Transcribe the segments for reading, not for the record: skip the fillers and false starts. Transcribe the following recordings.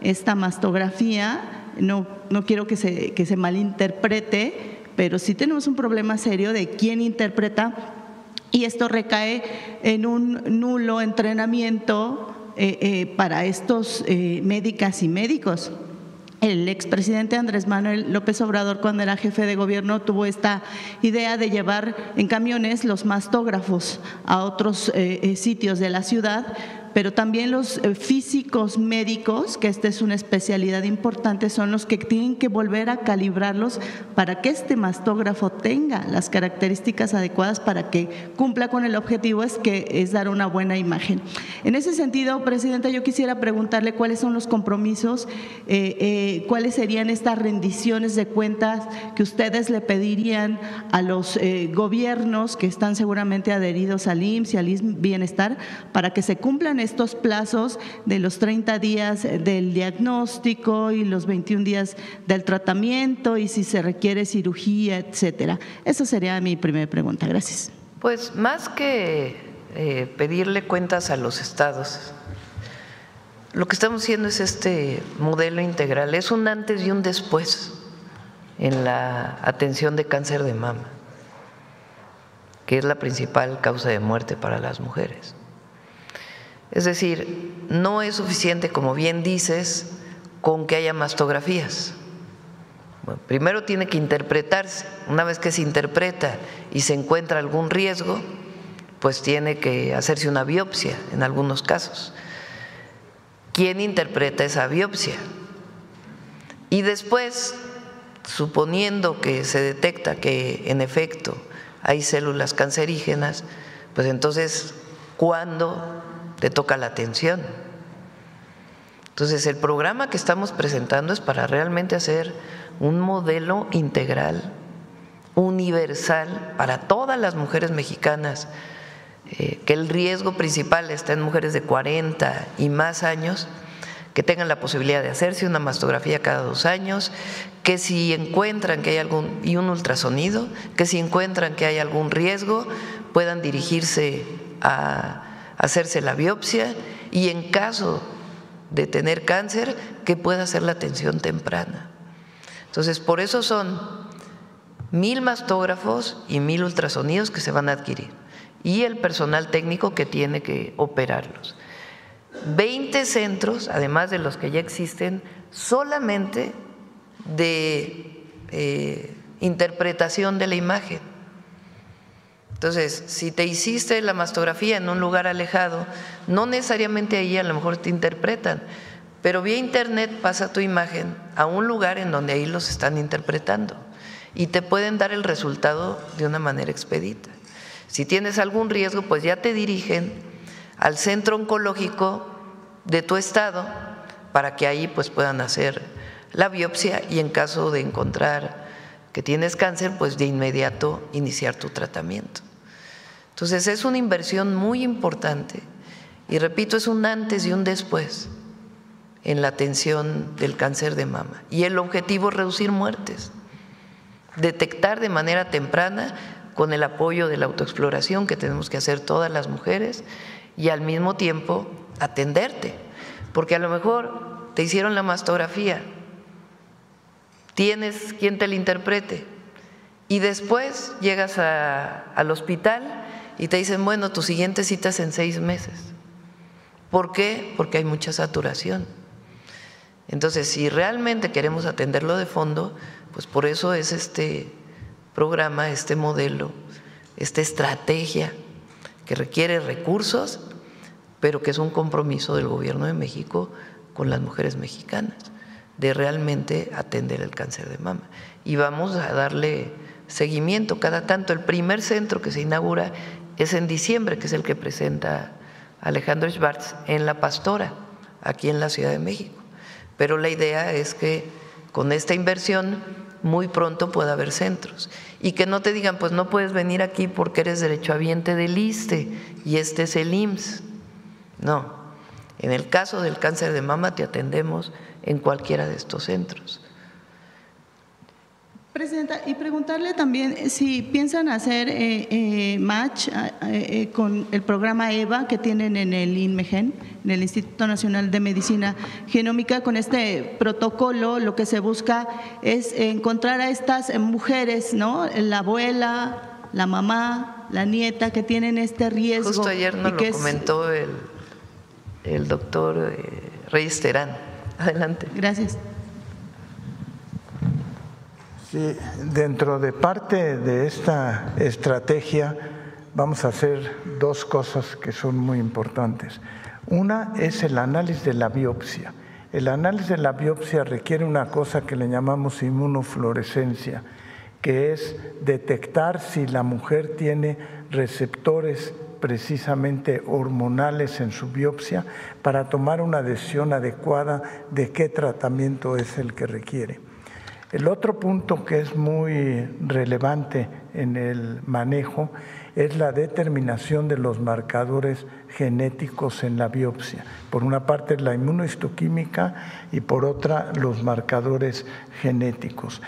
esta mastografía. No quiero que se malinterprete, pero sí tenemos un problema serio de quién interpreta, y esto recae en un nulo entrenamiento para estos médicas y médicos. El expresidente Andrés Manuel López Obrador, cuando era jefe de gobierno, tuvo esta idea de llevar en camiones los mastógrafos a otros sitios de la ciudad, pero también los físicos médicos, que esta es una especialidad importante, son los que tienen que volver a calibrarlos para que este mastógrafo tenga las características adecuadas para que cumpla con el objetivo, es dar una buena imagen. En ese sentido, Presidenta, yo quisiera preguntarle cuáles son los compromisos, cuáles serían estas rendiciones de cuentas que ustedes le pedirían a los gobiernos que están seguramente adheridos al IMSS y al Bienestar para que se cumplan estos plazos de los 30 días del diagnóstico y los 21 días del tratamiento, y si se requiere cirugía, etcétera. Esa sería mi primera pregunta. Gracias. Pues más que pedirle cuentas a los estados, lo que estamos haciendo es este modelo integral, es un antes y un después en la atención de cáncer de mama, que es la principal causa de muerte para las mujeres. Es decir, no es suficiente, como bien dices, con que haya mastografías. Bueno, primero tiene que interpretarse. Una vez que se interpreta y se encuentra algún riesgo, pues tiene que hacerse una biopsia en algunos casos. ¿Quién interpreta esa biopsia? Y después, suponiendo que se detecta que en efecto hay células cancerígenas, pues entonces, ¿cuándo te toca la atención? Entonces, el programa que estamos presentando es para realmente hacer un modelo integral, universal, para todas las mujeres mexicanas, que el riesgo principal está en mujeres de 40 y más años, que tengan la posibilidad de hacerse una mastografía cada 2 años, que si encuentran que hay y un ultrasonido, que si encuentran que hay algún riesgo, puedan dirigirse a hacerse la biopsia, y en caso de tener cáncer, que pueda hacer la atención temprana. Entonces, por eso son 1000 mastógrafos y 1000 ultrasonidos que se van a adquirir, y el personal técnico que tiene que operarlos. 20 centros, además de los que ya existen, solamente de interpretación de la imagen. Entonces, si te hiciste la mastografía en un lugar alejado, no necesariamente ahí a lo mejor te interpretan, pero vía internet pasa tu imagen a un lugar en donde ahí los están interpretando y te pueden dar el resultado de una manera expedita. Si tienes algún riesgo, pues ya te dirigen al centro oncológico de tu estado para que ahí pues puedan hacer la biopsia, y en caso de encontrar que tienes cáncer, pues de inmediato iniciar tu tratamiento. Entonces, es una inversión muy importante y, repito, es un antes y un después en la atención del cáncer de mama, y el objetivo es reducir muertes, detectar de manera temprana con el apoyo de la autoexploración que tenemos que hacer todas las mujeres, y al mismo tiempo atenderte, porque a lo mejor te hicieron la mastografía, tienes quien te la interprete, y después llegas al hospital y te dicen, bueno, tu siguiente cita es en 6 meses. ¿Por qué? Porque hay mucha saturación. Entonces, si realmente queremos atenderlo de fondo, pues por eso es este programa, este modelo, esta estrategia que requiere recursos, pero que es un compromiso del Gobierno de México con las mujeres mexicanas, de realmente atender el cáncer de mama. Y vamos a darle seguimiento cada tanto. El primer centro que se inaugura es en diciembre, que es el que presenta Alejandro Schwartz en La Pastora, aquí en la Ciudad de México. Pero la idea es que con esta inversión muy pronto pueda haber centros, y que no te digan, pues no puedes venir aquí porque eres derechohabiente del ISSSTE y este es el IMSS. No, en el caso del cáncer de mama te atendemos en cualquiera de estos centros. Presidenta, y preguntarle también si piensan hacer match con el programa EVA que tienen en el INMEGEN, en el Instituto Nacional de Medicina Genómica. Con este protocolo lo que se busca es encontrar a estas mujeres, ¿no? La abuela, la mamá, la nieta, que tienen este riesgo. Justo ayer nos lo comentó el doctor Reyes Terán. Adelante. Gracias. Sí, dentro de parte de esta estrategia vamos a hacer dos cosas que son muy importantes. Una es el análisis de la biopsia. El análisis de la biopsia requiere una cosa que le llamamos inmunofluorescencia, que es detectar si la mujer tiene receptores precisamente hormonales en su biopsia para tomar una decisión adecuada de qué tratamiento es el que requiere. El otro punto que es muy relevante en el manejo es la determinación de los marcadores genéticos en la biopsia. Por una parte la inmunohistoquímica y por otra los marcadores genéticos.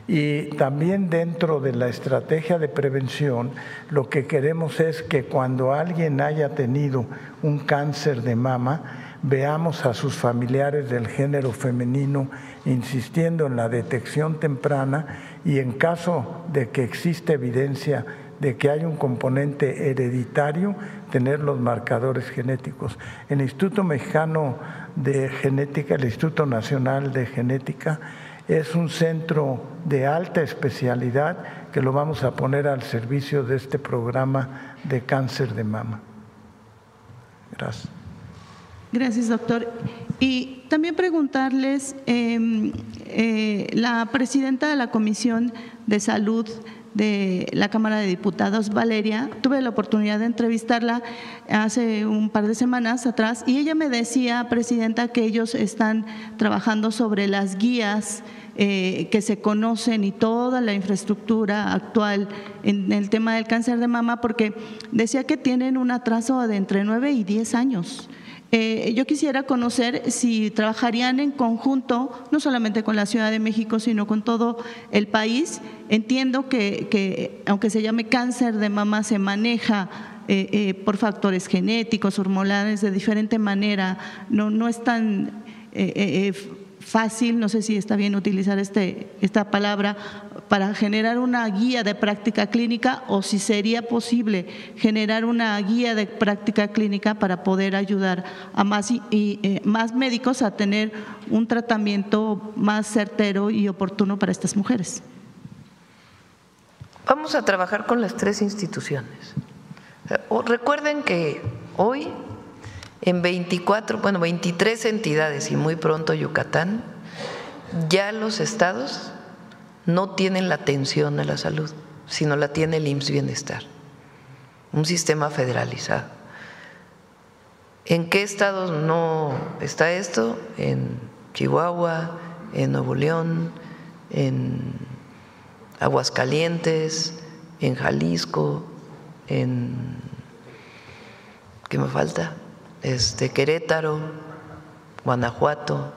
Y también dentro de la estrategia de prevención lo que queremos es que cuando alguien haya tenido un cáncer de mama, veamos a sus familiares del género femenino insistiendo en la detección temprana y en caso de que exista evidencia de que hay un componente hereditario, tener los marcadores genéticos. El Instituto Mexicano de Genética, el Instituto Nacional de Genética, es un centro de alta especialidad que lo vamos a poner al servicio de este programa de cáncer de mama. Gracias. Gracias, doctor. Y también preguntarles, la presidenta de la Comisión de Salud de la Cámara de Diputados, Valeria, tuve la oportunidad de entrevistarla hace un par de semanas atrás y ella me decía, presidenta, que ellos están trabajando sobre las guías que se conocen y toda la infraestructura actual en el tema del cáncer de mama, porque decía que tienen un atraso de entre 9 y 10 años. Yo quisiera conocer si trabajarían en conjunto, no solamente con la Ciudad de México, sino con todo el país. Entiendo que aunque se llame cáncer de mama, se maneja por factores genéticos, hormonales, de diferente manera. No es tan fácil, no sé si está bien utilizar esta palabra, para generar una guía de práctica clínica, o si sería posible generar una guía de práctica clínica para poder ayudar a más médicos a tener un tratamiento más certero y oportuno para estas mujeres. Vamos a trabajar con las tres instituciones. Recuerden que hoy en 23 entidades y muy pronto Yucatán, ya los estados no tienen la atención a la salud, sino la tiene el IMSS Bienestar, un sistema federalizado. ¿En qué estados no está esto? En Chihuahua, en Nuevo León, en Aguascalientes, en Jalisco, en ¿qué me falta? Querétaro, Guanajuato,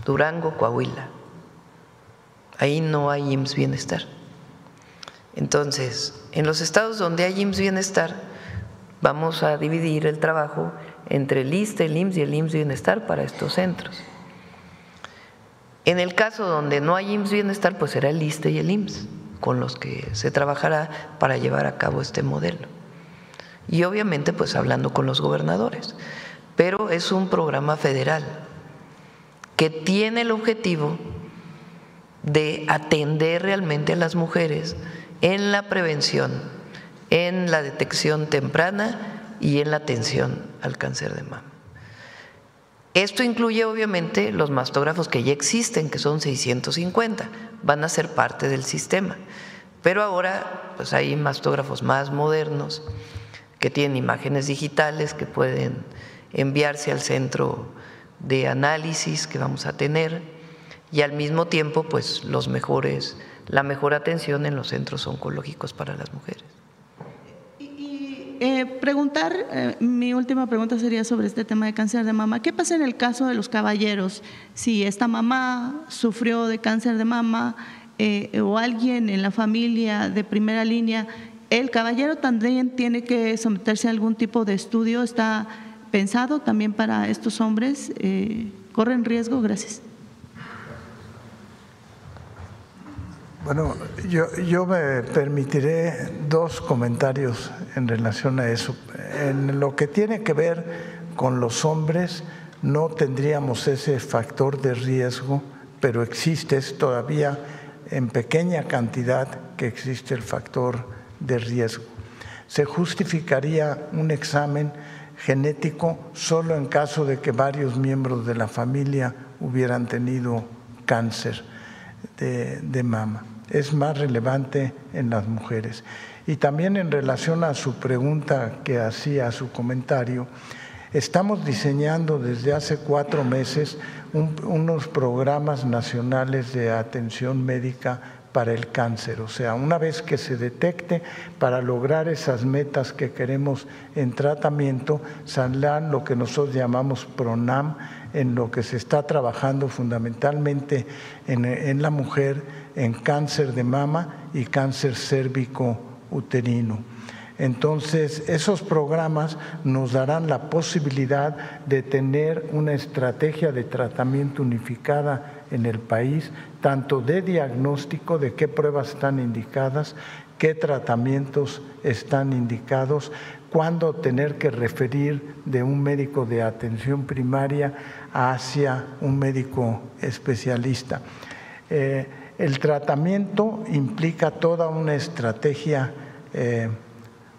Durango, Coahuila. Ahí no hay IMSS Bienestar. Entonces, en los estados donde hay IMSS Bienestar, vamos a dividir el trabajo entre el ISSSTE, el IMSS y el IMSS Bienestar para estos centros. En el caso donde no hay IMSS Bienestar, pues será el ISSSTE y el IMSS con los que se trabajará para llevar a cabo este modelo. Y obviamente pues hablando con los gobernadores, pero es un programa federal que tiene el objetivo de atender realmente a las mujeres en la prevención, en la detección temprana y en la atención al cáncer de mama. Esto incluye obviamente los mastógrafos que ya existen, que son 650, van a ser parte del sistema, pero ahora pues hay mastógrafos más modernos que tienen imágenes digitales que pueden enviarse al centro de análisis que vamos a tener y al mismo tiempo pues la mejor atención en los centros oncológicos para las mujeres. Mi última pregunta sería sobre este tema de cáncer de mama. ¿Qué pasa en el caso de los caballeros? Si esta mamá sufrió de cáncer de mama o alguien en la familia de primera línea, ¿el caballero también tiene que someterse a algún tipo de estudio? ¿Está pensado también para estos hombres? ¿Corren riesgo? Gracias. Bueno, yo me permitiré dos comentarios en relación a eso. En lo que tiene que ver con los hombres, no tendríamos ese factor de riesgo, pero existe, es todavía en pequeña cantidad que existe el factor de riesgo. Se justificaría un examen genético solo en caso de que varios miembros de la familia hubieran tenido cáncer de mama. Es más relevante en las mujeres. Y también en relación a su pregunta que hacía, a su comentario, estamos diseñando desde hace 4 meses unos programas nacionales de atención médica para el cáncer. O sea, una vez que se detecte, para lograr esas metas que queremos en tratamiento, saldrán lo que nosotros llamamos PRONAM, en lo que se está trabajando fundamentalmente en la mujer, en cáncer de mama y cáncer cérvico-uterino. Entonces, esos programas nos darán la posibilidad de tener una estrategia de tratamiento unificada en el país, tanto de diagnóstico, de qué pruebas están indicadas, qué tratamientos están indicados, cuándo tener que referir de un médico de atención primaria hacia un médico especialista. El tratamiento implica toda una estrategia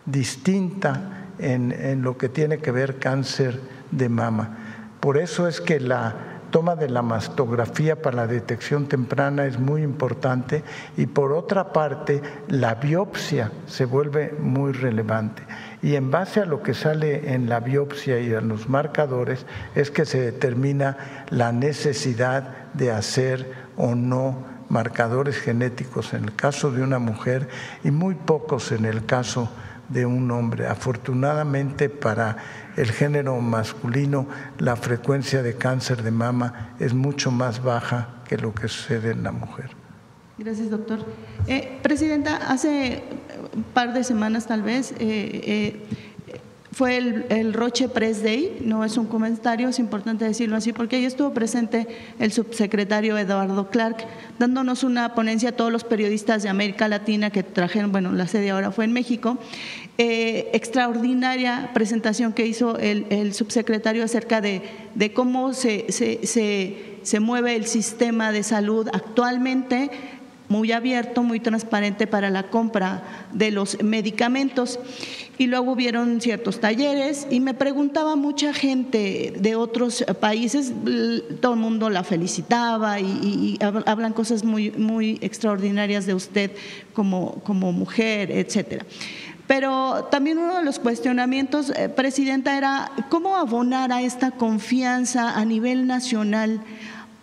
distinta en lo que tiene que ver cáncer de mama. Por eso es que la toma de la mastografía para la detección temprana es muy importante, y por otra parte la biopsia se vuelve muy relevante, y en base a lo que sale en la biopsia y a los marcadores es que se determina la necesidad de hacer o no marcadores genéticos en el caso de una mujer y muy pocos en el caso de un hombre. Afortunadamente para el género masculino la frecuencia de cáncer de mama es mucho más baja que lo que sucede en la mujer. Gracias, doctor. Presidenta, hace un par de semanas tal vez fue el Roche Press Day, no es un comentario, es importante decirlo así, porque ahí estuvo presente el subsecretario Eduardo Clark, dándonos una ponencia a todos los periodistas de América Latina que trajeron, bueno, la sede ahora fue en México. Extraordinaria presentación que hizo el subsecretario acerca de cómo se mueve el sistema de salud actualmente, muy abierto, muy transparente para la compra de los medicamentos. Y luego hubieron ciertos talleres y me preguntaba mucha gente de otros países, todo el mundo la felicitaba y hablan cosas muy, muy extraordinarias de usted como mujer, etcétera. Pero también uno de los cuestionamientos, Presidenta, era cómo abonar a esta confianza a nivel nacional,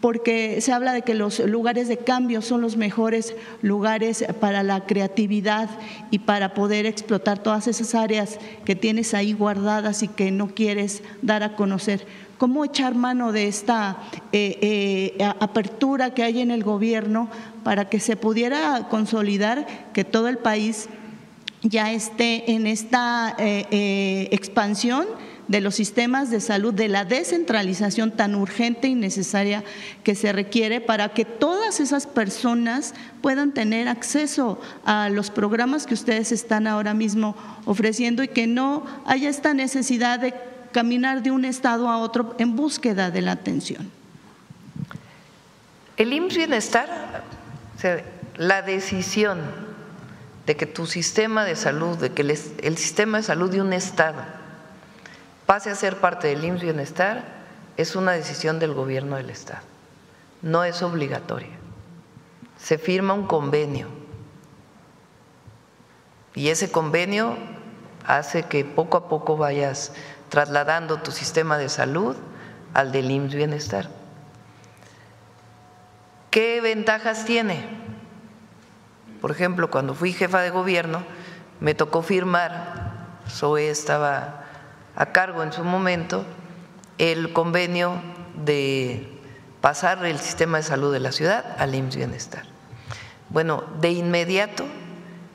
porque se habla de que los lugares de cambio son los mejores lugares para la creatividad y para poder explotar todas esas áreas que tienes ahí guardadas y que no quieres dar a conocer. ¿Cómo echar mano de esta apertura que hay en el gobierno para que se pudiera consolidar que todo el país ya esté en esta expansión de los sistemas de salud, de la descentralización tan urgente y necesaria que se requiere para que todas esas personas puedan tener acceso a los programas que ustedes están ahora mismo ofreciendo y que no haya esta necesidad de caminar de un estado a otro en búsqueda de la atención? El IMSS Bienestar, o sea, la decisión de que tu sistema de salud, de que el sistema de salud de un estado pase a ser parte del IMSS Bienestar, es una decisión del gobierno del estado, no es obligatoria. Se firma un convenio y ese convenio hace que poco a poco vayas trasladando tu sistema de salud al del IMSS Bienestar. ¿Qué ventajas tiene? Por ejemplo, cuando fui jefa de gobierno, me tocó firmar, Zoe estaba a cargo en su momento, el convenio de pasar el sistema de salud de la ciudad al IMSS Bienestar. Bueno, de inmediato,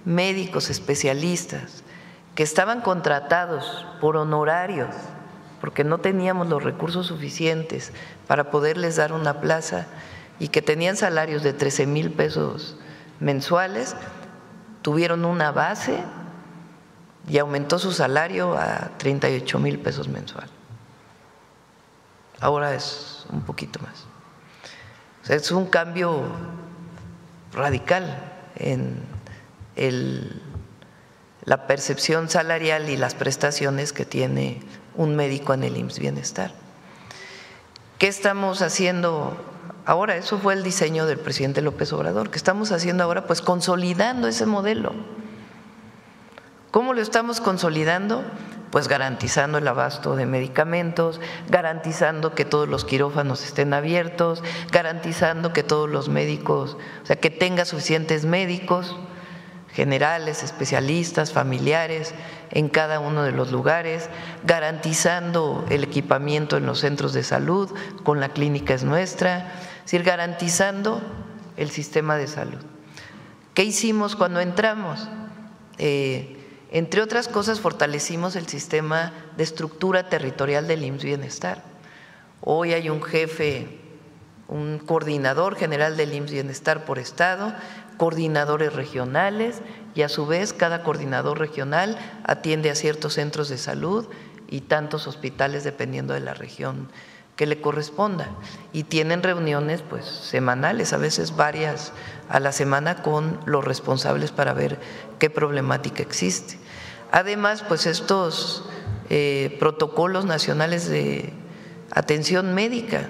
médicos especialistas que estaban contratados por honorarios porque no teníamos los recursos suficientes para poderles dar una plaza y que tenían salarios de 13,000 pesos mensuales, tuvieron una base y aumentó su salario a 38,000 pesos mensual. Ahora es un poquito más. O sea, es un cambio radical en la percepción salarial y las prestaciones que tiene un médico en el IMSS Bienestar. ¿Qué estamos haciendo ahora? Eso fue el diseño del presidente López Obrador. ¿Qué estamos haciendo ahora? Pues consolidando ese modelo. ¿Cómo lo estamos consolidando? Pues garantizando el abasto de medicamentos, garantizando que todos los quirófanos estén abiertos, garantizando que todos los médicos, o sea, que tenga suficientes médicos generales, especialistas, familiares en cada uno de los lugares, garantizando el equipamiento en los centros de salud, con la clínica es nuestra, es decir, garantizando el sistema de salud. ¿Qué hicimos cuando entramos? Entre otras cosas, fortalecimos el sistema de estructura territorial del IMSS Bienestar. Hoy hay un jefe, un coordinador general del IMSS Bienestar por estado, coordinadores regionales y a su vez cada coordinador regional atiende a ciertos centros de salud y tantos hospitales dependiendo de la región que le corresponda. Y tienen reuniones pues semanales, a veces varias a la semana con los responsables para ver qué problemática existe. Además, pues estos protocolos nacionales de atención médica,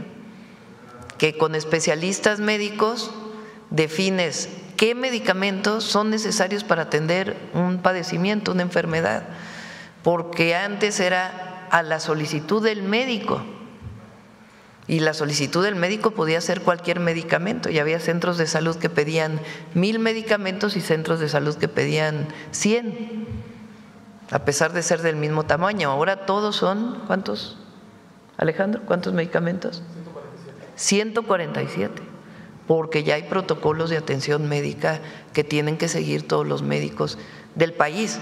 que con especialistas médicos defines qué medicamentos son necesarios para atender un padecimiento, una enfermedad, porque antes era a la solicitud del médico y la solicitud del médico podía ser cualquier medicamento y había centros de salud que pedían 1,000 medicamentos y centros de salud que pedían 100, a pesar de ser del mismo tamaño. Ahora todos son, ¿cuántos, Alejandro? ¿Cuántos medicamentos? 147, porque ya hay protocolos de atención médica que tienen que seguir todos los médicos del país,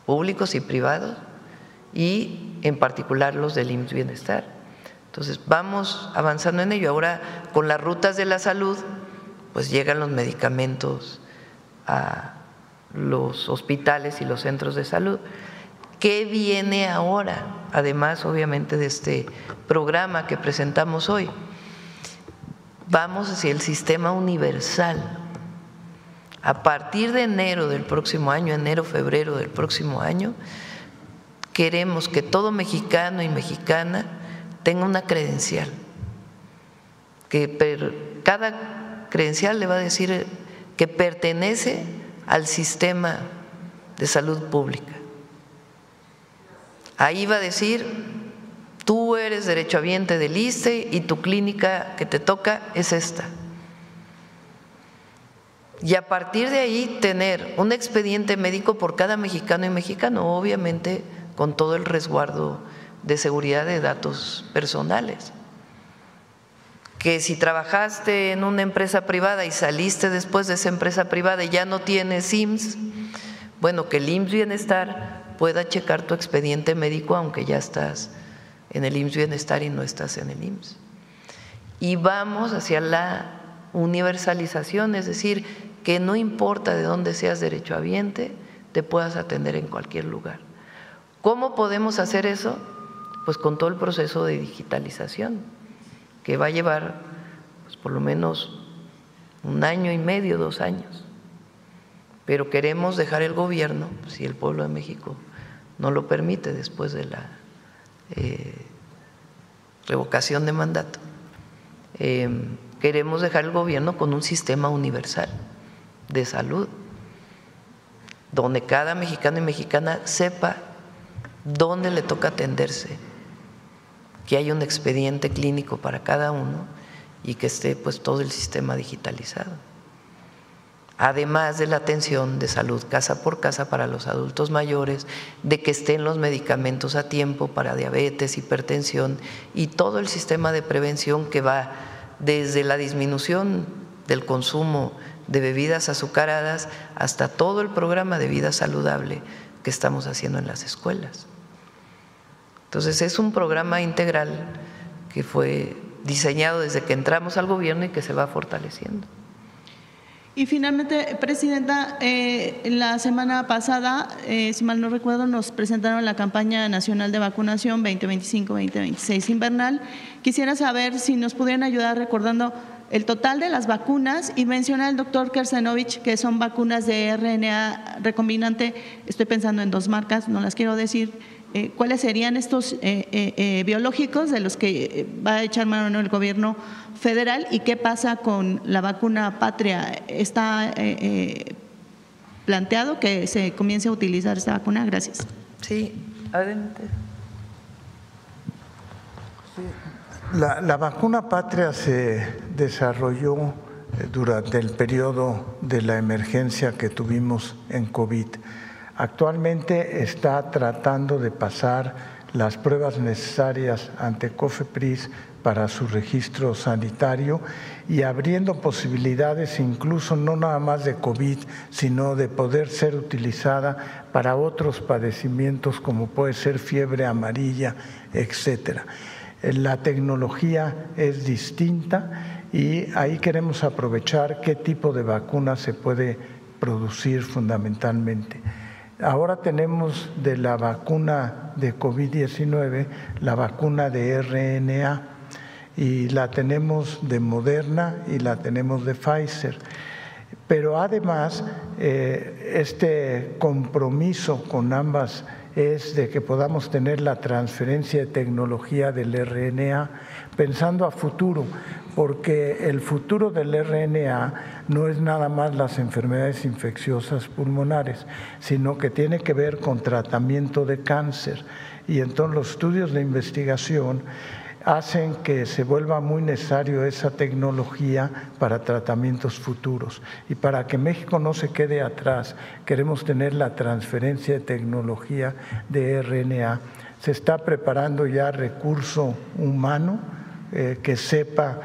públicos y privados, y en particular los del IMSS Bienestar. Entonces vamos avanzando en ello. Ahora con las rutas de la salud pues llegan los medicamentos a los hospitales y los centros de salud. ¿Qué viene ahora? Además, obviamente, de este programa que presentamos hoy, vamos hacia el sistema universal. A partir de enero del próximo año, enero-febrero del próximo año, queremos que todo mexicano y mexicana tenga una credencial, que cada credencial le va a decir que pertenece al sistema de salud pública. Ahí va a decir, tú eres derechohabiente del ISSSTE y tu clínica que te toca es esta. Y a partir de ahí tener un expediente médico por cada mexicano y mexicano, obviamente con todo el resguardo de seguridad de datos personales. Que si trabajaste en una empresa privada y saliste después de esa empresa privada y ya no tienes IMSS, bueno, que el IMSS Bienestar pueda checar tu expediente médico aunque ya estás en el IMSS Bienestar y no estás en el IMSS. Y vamos hacia la universalización, es decir, que no importa de dónde seas derechohabiente, te puedas atender en cualquier lugar. ¿Cómo podemos hacer eso? Pues con todo el proceso de digitalización, que va a llevar pues, por lo menos 1 año y medio, 2 años. Pero queremos dejar el gobierno, si el pueblo de México no lo permite después de la revocación de mandato, queremos dejar el gobierno con un sistema universal de salud, donde cada mexicano y mexicana sepa dónde le toca atenderse, que haya un expediente clínico para cada uno y que esté pues todo el sistema digitalizado. Además de la atención de salud casa por casa para los adultos mayores, de que estén los medicamentos a tiempo para diabetes, hipertensión y todo el sistema de prevención que va desde la disminución del consumo de bebidas azucaradas hasta todo el programa de vida saludable que estamos haciendo en las escuelas. Entonces es un programa integral que fue diseñado desde que entramos al gobierno y que se va fortaleciendo. Y finalmente, Presidenta, la semana pasada, si mal no recuerdo, nos presentaron la campaña nacional de vacunación 2025-2026 invernal. Quisiera saber si nos pudieran ayudar recordando el total de las vacunas, y menciona el doctor Kersenovich que son vacunas de RNA recombinante. Estoy pensando en 2 marcas, no las quiero decir. ¿Cuáles serían estos biológicos de los que va a echar mano el gobierno federal, y qué pasa con la vacuna Patria? ¿Está planteado que se comience a utilizar esta vacuna? Gracias. Sí, adelante. La vacuna Patria se desarrolló durante el periodo de la emergencia que tuvimos en COVID. Actualmente está tratando de pasar las pruebas necesarias ante COFEPRIS para su registro sanitario y abriendo posibilidades incluso no nada más de COVID, sino de poder ser utilizada para otros padecimientos como puede ser fiebre amarilla, etcétera. La tecnología es distinta y ahí queremos aprovechar qué tipo de vacuna se puede producir fundamentalmente. Ahora tenemos de la vacuna de COVID-19 la vacuna de RNA, y la tenemos de Moderna y la tenemos de Pfizer. Pero además este compromiso con ambas es de que podamos tener la transferencia de tecnología del RNA pensando a futuro, porque el futuro del RNA no es nada más las enfermedades infecciosas pulmonares, sino que tiene que ver con tratamiento de cáncer. Y entonces los estudios de investigación hacen que se vuelva muy necesario esa tecnología para tratamientos futuros. Y para que México no se quede atrás, queremos tener la transferencia de tecnología de RNA. Se está preparando ya recurso humano que sepa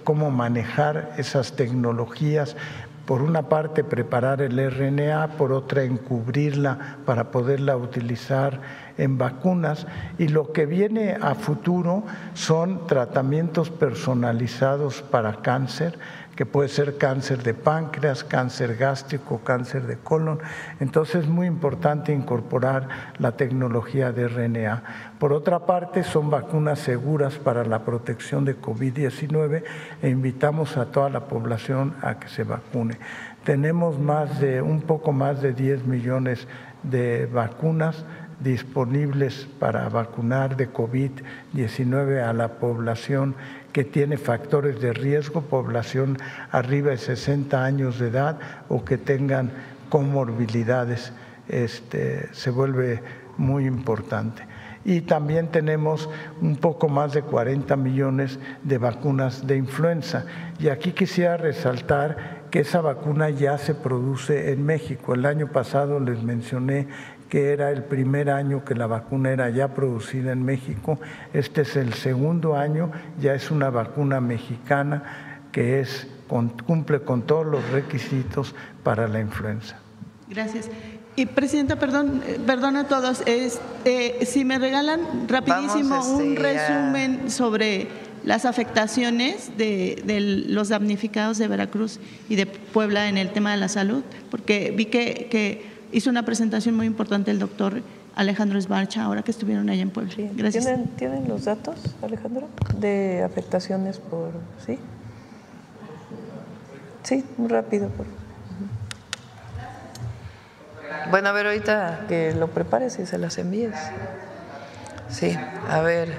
cómo manejar esas tecnologías. Por una parte, preparar el RNA, por otra, encubrirla para poderla utilizar en vacunas. Y lo que viene a futuro son tratamientos personalizados para cáncer, que puede ser cáncer de páncreas, cáncer gástrico, cáncer de colon. Entonces es muy importante incorporar la tecnología de RNA. Por otra parte, son vacunas seguras para la protección de COVID-19 e invitamos a toda la población a que se vacune. Tenemos un poco más de 10 millones de vacunas disponibles para vacunar de COVID-19 a la población que tiene factores de riesgo, población arriba de 60 años de edad o que tengan comorbilidades. Se vuelve muy importante. Y también tenemos un poco más de 40 millones de vacunas de influenza. Y aquí quisiera resaltar que esa vacuna ya se produce en México. El año pasado les mencioné que era el primer año que la vacuna era ya producida en México. Este es el segundo año, ya es una vacuna mexicana que cumple con todos los requisitos para la influenza. Gracias. Y Presidenta, perdón a todos, si me regalan rapidísimo un resumen sobre las afectaciones de los damnificados de Veracruz y de Puebla en el tema de la salud, porque vi que hizo una presentación muy importante el doctor Alejandro Esbarcha ahora que estuvieron allá en Puebla. Sí. Gracias. ¿Tienen los datos, Alejandro, de afectaciones por sí? Sí, muy rápido. Bueno, a ver, ahorita que lo prepares y se las envíes. Sí, a ver,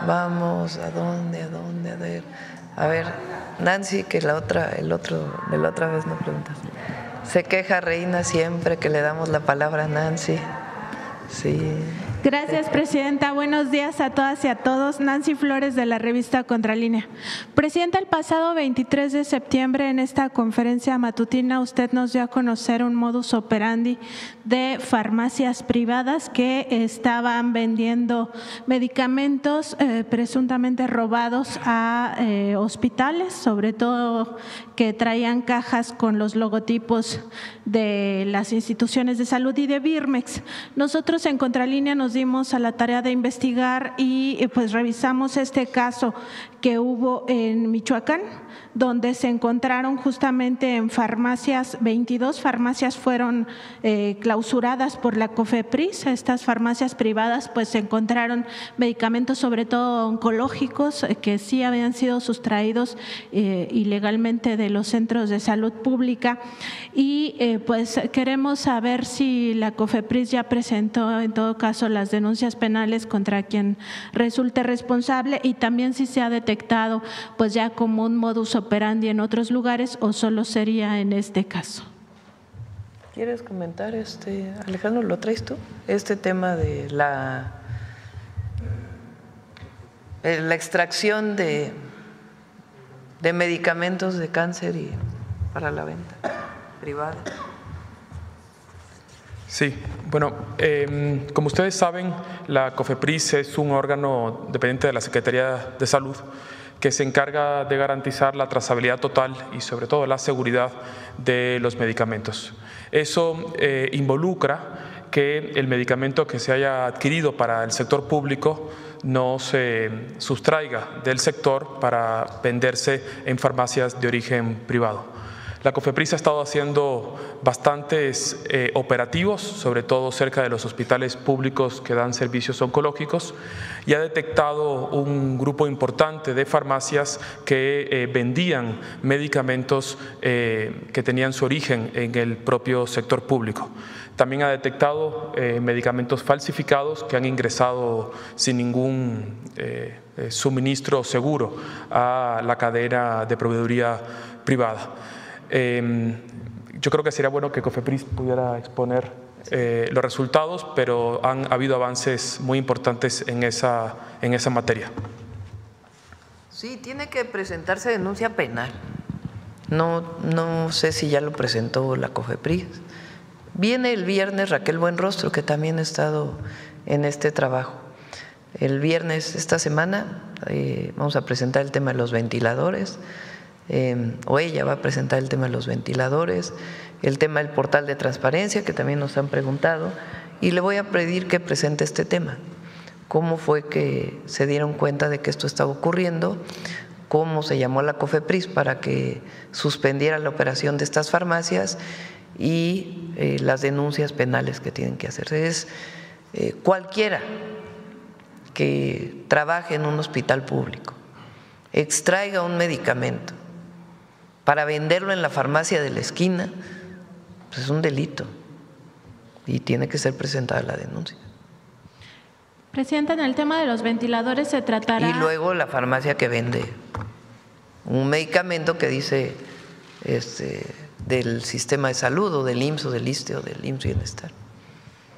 vamos, ¿a dónde? A ver, Nancy, que de la otra vez no preguntas. Se queja Reina siempre que le damos la palabra a Nancy. Sí. Gracias, Presidenta. Buenos días a todas y a todos. Nancy Flores, de la revista Contralínea. Presidenta, el pasado 23 de septiembre en esta conferencia matutina usted nos dio a conocer un modus operandi de farmacias privadas que estaban vendiendo medicamentos presuntamente robados a hospitales, sobre todo que traían cajas con los logotipos de las instituciones de salud y de Birmex. Nosotros en Contralínea nos dimos a la tarea de investigar y pues revisamos este caso que hubo en Michoacán, donde se encontraron justamente en farmacias, 22 farmacias fueron clausuradas por la COFEPRIS. Estas farmacias privadas pues se encontraron medicamentos sobre todo oncológicos que sí habían sido sustraídos ilegalmente de los centros de salud pública y pues queremos saber si la COFEPRIS ya presentó en todo caso las denuncias penales contra quien resulte responsable y también si se ha detectado pues ya como un modus operandi en otros lugares o solo sería en este caso. ¿Quieres comentar, Alejandro, lo traes tú? Este tema de la extracción de medicamentos de cáncer y para la venta privada. Sí, bueno, como ustedes saben, la COFEPRIS es un órgano dependiente de la Secretaría de Salud que se encarga de garantizar la trazabilidad total y sobre todo la seguridad de los medicamentos. Eso involucra que el medicamento que se haya adquirido para el sector público no se sustraiga del sector para venderse en farmacias de origen privado. La COFEPRIS ha estado haciendo bastantes operativos, sobre todo cerca de los hospitales públicos que dan servicios oncológicos, y ha detectado un grupo importante de farmacias que vendían medicamentos que tenían su origen en el propio sector público. También ha detectado medicamentos falsificados que han ingresado sin ningún suministro seguro a la cadena de proveeduría privada. Yo creo que sería bueno que COFEPRIS pudiera exponer los resultados, pero han habido avances muy importantes en esa materia. Sí, tiene que presentarse denuncia penal. No sé si ya lo presentó la COFEPRIS. Viene el viernes Raquel Buenrostro, que también ha estado en este trabajo. El viernes, esta semana, vamos a presentar el tema de los ventiladores. O ella va a presentar el tema de los ventiladores, el tema del portal de transparencia que también nos han preguntado y le voy a pedir que presente este tema, cómo fue que se dieron cuenta de que esto estaba ocurriendo, cómo se llamó a la COFEPRIS para que suspendiera la operación de estas farmacias y las denuncias penales que tienen que hacerse. Es cualquiera que trabaje en un hospital público, extraiga un medicamento para venderlo en la farmacia de la esquina, pues es un delito y tiene que ser presentada la denuncia. Presidenta, en el tema de los ventiladores se tratará… Y luego la farmacia que vende un medicamento que dice del sistema de salud o del IMSS o del ISSSTE o del IMSS Bienestar.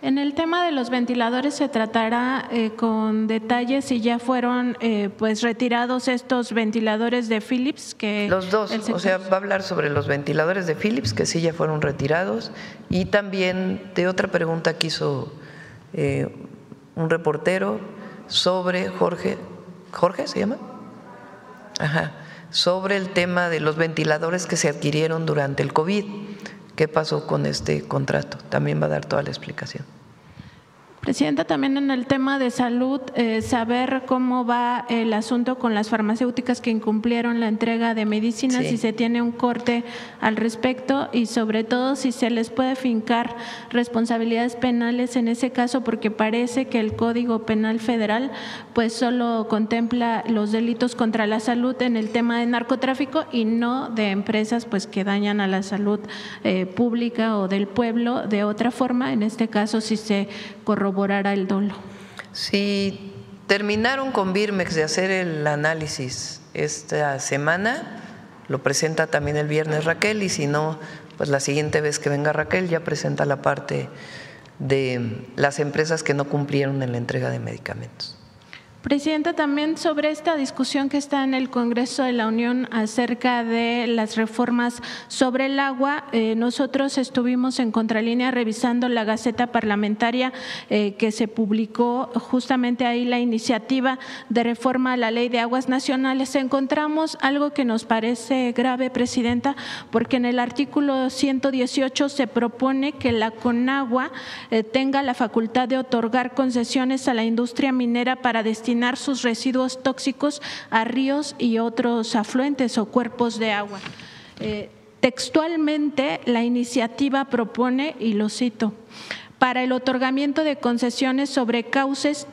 En el tema de los ventiladores se tratará con detalles si ya fueron pues retirados estos ventiladores de Philips que… Los dos, o sea, va a hablar sobre los ventiladores de Philips que sí ya fueron retirados y también de otra pregunta que hizo un reportero sobre Jorge ¿se llama? Ajá, sobre el tema de los ventiladores que se adquirieron durante el COVID. ¿Qué pasó con este contrato? También va a dar toda la explicación. Presidenta, también en el tema de salud, saber cómo va el asunto con las farmacéuticas que incumplieron la entrega de medicinas, sí. Si se tiene un corte al respecto y sobre todo si se les puede fincar responsabilidades penales en ese caso, porque parece que el Código Penal Federal pues solo contempla los delitos contra la salud en el tema de narcotráfico y no de empresas pues que dañan a la salud pública o del pueblo de otra forma, en este caso si se corroborará el dolo. Si terminaron con Birmex de hacer el análisis esta semana, lo presenta también el viernes Raquel y si no, pues la siguiente vez que venga Raquel ya presenta la parte de las empresas que no cumplieron en la entrega de medicamentos. Presidenta, también sobre esta discusión que está en el Congreso de la Unión acerca de las reformas sobre el agua, nosotros estuvimos en Contralínea revisando la Gaceta Parlamentaria que se publicó justamente ahí la iniciativa de reforma a la Ley de Aguas Nacionales. Encontramos algo que nos parece grave, Presidenta, porque en el artículo 118 se propone que la CONAGUA tenga la facultad de otorgar concesiones a la industria minera para destinar sus residuos tóxicos a ríos y otros afluentes o cuerpos de agua. Textualmente, la iniciativa propone, y lo cito, para el otorgamiento de concesiones sobre cauces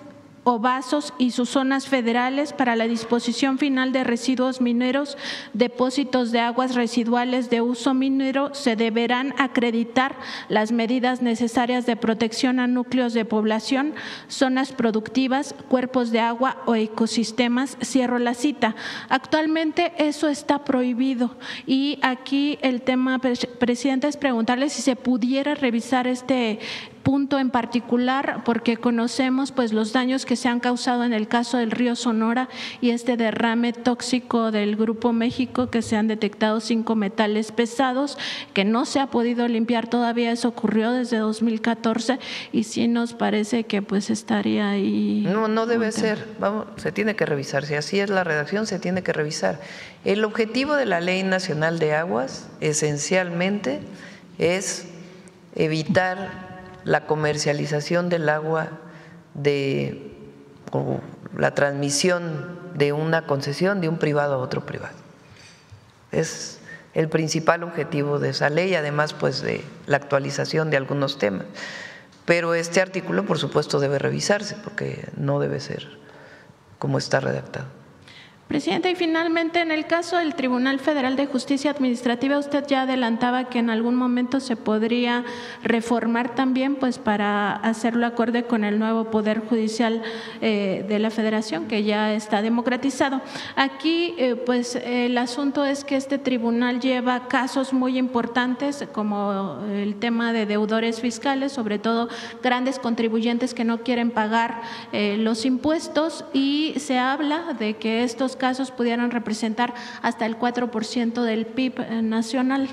o vasos y sus zonas federales para la disposición final de residuos mineros, depósitos de aguas residuales de uso minero, se deberán acreditar las medidas necesarias de protección a núcleos de población, zonas productivas, cuerpos de agua o ecosistemas. Cierro la cita. Actualmente eso está prohibido y aquí el tema, Presidenta, es preguntarle si se pudiera revisar este punto en particular, porque conocemos pues los daños que se han causado en el caso del río Sonora y este derrame tóxico del Grupo México, que se han detectado 5 metales pesados que no se ha podido limpiar todavía. Eso ocurrió desde 2014 y sí nos parece que pues estaría ahí. No debe ser, vamos, se tiene que revisar, si así es la redacción se tiene que revisar. El objetivo de la Ley Nacional de Aguas esencialmente es evitar la comercialización del agua o la transmisión de una concesión de un privado a otro privado. Es el principal objetivo de esa ley, además pues de la actualización de algunos temas. Pero este artículo, por supuesto, debe revisarse porque no debe ser como está redactado. Presidenta, y finalmente en el caso del Tribunal Federal de Justicia Administrativa, usted ya adelantaba que en algún momento se podría reformar también pues para hacerlo acorde con el nuevo Poder Judicial de la Federación, que ya está democratizado. Aquí pues el asunto es que este tribunal lleva casos muy importantes como el tema de deudores fiscales, sobre todo grandes contribuyentes que no quieren pagar los impuestos, y se habla de que estos casos pudieran representar hasta el 4% del PIB nacional.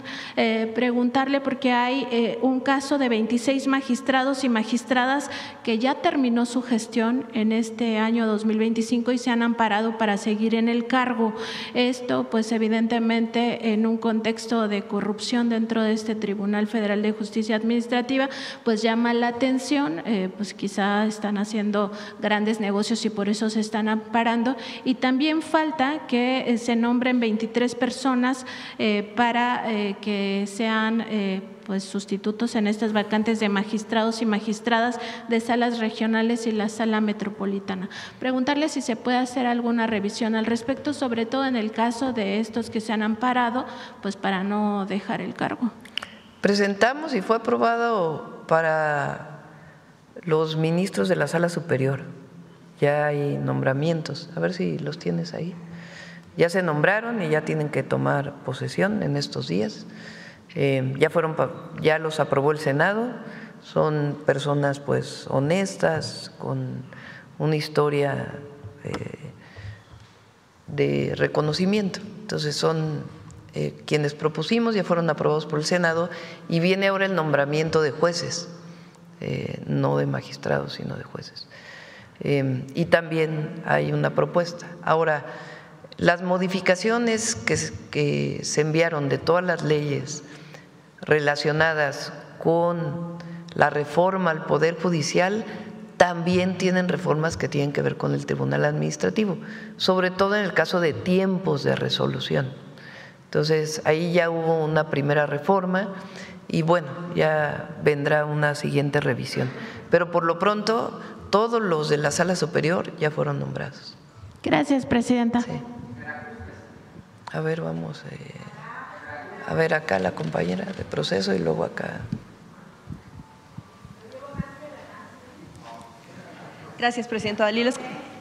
Preguntarle, porque hay un caso de 26 magistrados y magistradas que ya terminó su gestión en este año 2025 y se han amparado para seguir en el cargo. Esto pues evidentemente en un contexto de corrupción dentro de este Tribunal Federal de Justicia Administrativa pues llama la atención, pues quizá están haciendo grandes negocios y por eso se están amparando. Y también falta que se nombren 23 personas para que sean pues sustitutos en estas vacantes de magistrados y magistradas de salas regionales y la sala metropolitana. Preguntarle si se puede hacer alguna revisión al respecto, sobre todo en el caso de estos que se han amparado, pues para no dejar el cargo. Presentamos y fue aprobado para los ministros de la Sala Superior. Ya hay nombramientos, a ver si los tienes ahí. Ya se nombraron y ya tienen que tomar posesión en estos días. Ya los aprobó el Senado. Son personas pues honestas, con una historia de reconocimiento. Entonces son quienes propusimos, ya fueron aprobados por el Senado y viene ahora el nombramiento de jueces, no de magistrados sino de jueces. Y también hay una propuesta. Ahora, las modificaciones que se enviaron de todas las leyes relacionadas con la reforma al Poder Judicial también tienen reformas que tienen que ver con el Tribunal Administrativo, sobre todo en el caso de tiempos de resolución. Entonces, ahí ya hubo una primera reforma y bueno, ya vendrá una siguiente revisión. Pero por lo pronto, todos los de la Sala Superior ya fueron nombrados. Gracias, Presidenta. Sí. A ver, vamos a ver acá la compañera de proceso y luego acá. Gracias, Presidenta.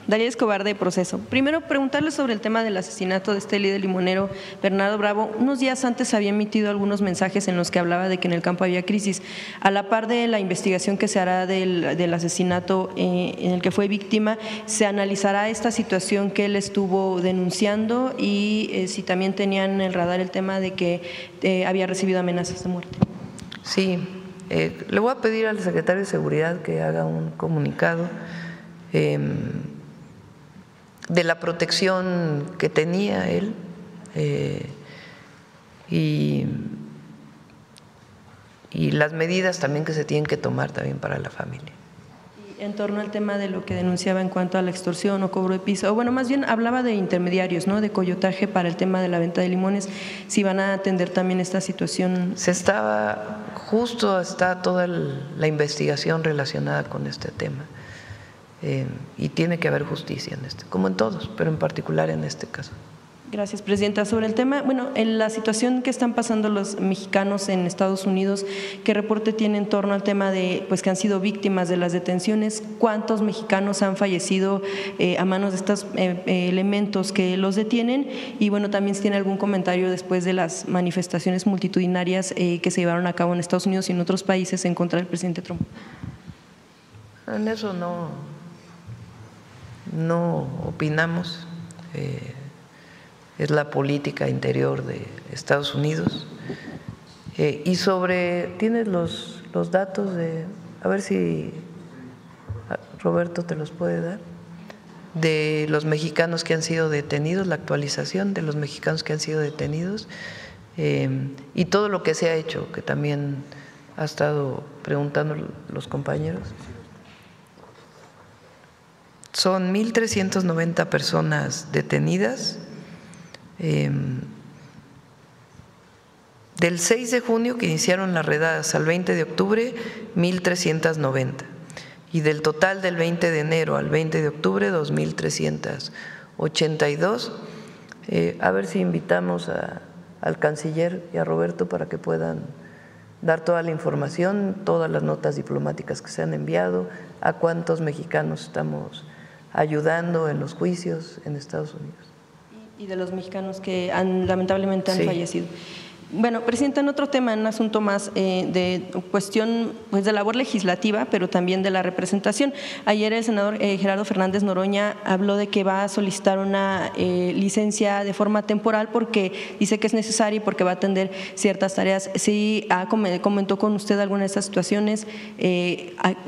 Dalia Escobar de Proceso. Primero, preguntarle sobre el tema del asesinato de este líder limonero, Bernardo Bravo. Unos días antes había emitido algunos mensajes en los que hablaba de que en el campo había crisis. A la par de la investigación que se hará del asesinato en el que fue víctima, ¿se analizará esta situación que él estuvo denunciando y si también tenían en el radar el tema de que había recibido amenazas de muerte? Sí, le voy a pedir al secretario de Seguridad que haga un comunicado de la protección que tenía él y las medidas también que se tienen que tomar también para la familia. Y en torno al tema de lo que denunciaba en cuanto a la extorsión o cobro de piso, o bueno, más bien hablaba de intermediarios, ¿no?, de coyotaje para el tema de la venta de limones, si van a atender también esta situación. Justo está toda la investigación relacionada con este tema. Y tiene que haber justicia en este, como en todos, pero en particular en este caso. Gracias, Presidenta. Sobre el tema, bueno, en la situación que están pasando los mexicanos en Estados Unidos, ¿qué reporte tiene en torno al tema de, pues, que han sido víctimas de las detenciones? ¿Cuántos mexicanos han fallecido a manos de estos elementos que los detienen? Y bueno, también si tiene algún comentario después de las manifestaciones multitudinarias que se llevaron a cabo en Estados Unidos y en otros países en contra del presidente Trump. En eso no opinamos, es la política interior de Estados Unidos. Y ¿tienes los datos a ver si Roberto te los puede dar, de los mexicanos que han sido detenidos, la actualización de los mexicanos que han sido detenidos y todo lo que se ha hecho, que también ha estado preguntando los compañeros? Son 1.390 personas detenidas. Del 6 de junio que iniciaron las redadas al 20 de octubre, 1.390. Y del total del 20 de enero al 20 de octubre, 2.382. A ver si invitamos al canciller y a Roberto para que puedan dar toda la información, todas las notas diplomáticas que se han enviado, a cuántos mexicanos estamos ayudando en los juicios en Estados Unidos. Y de los mexicanos que lamentablemente han Sí. fallecido. Bueno, Presidenta, en otro tema, en un asunto más de cuestión, pues, de labor legislativa, pero también de la representación. Ayer el senador Gerardo Fernández Noroña habló de que va a solicitar una licencia de forma temporal porque dice que es necesaria y porque va a atender ciertas tareas. ¿Sí comentó con usted alguna de estas situaciones?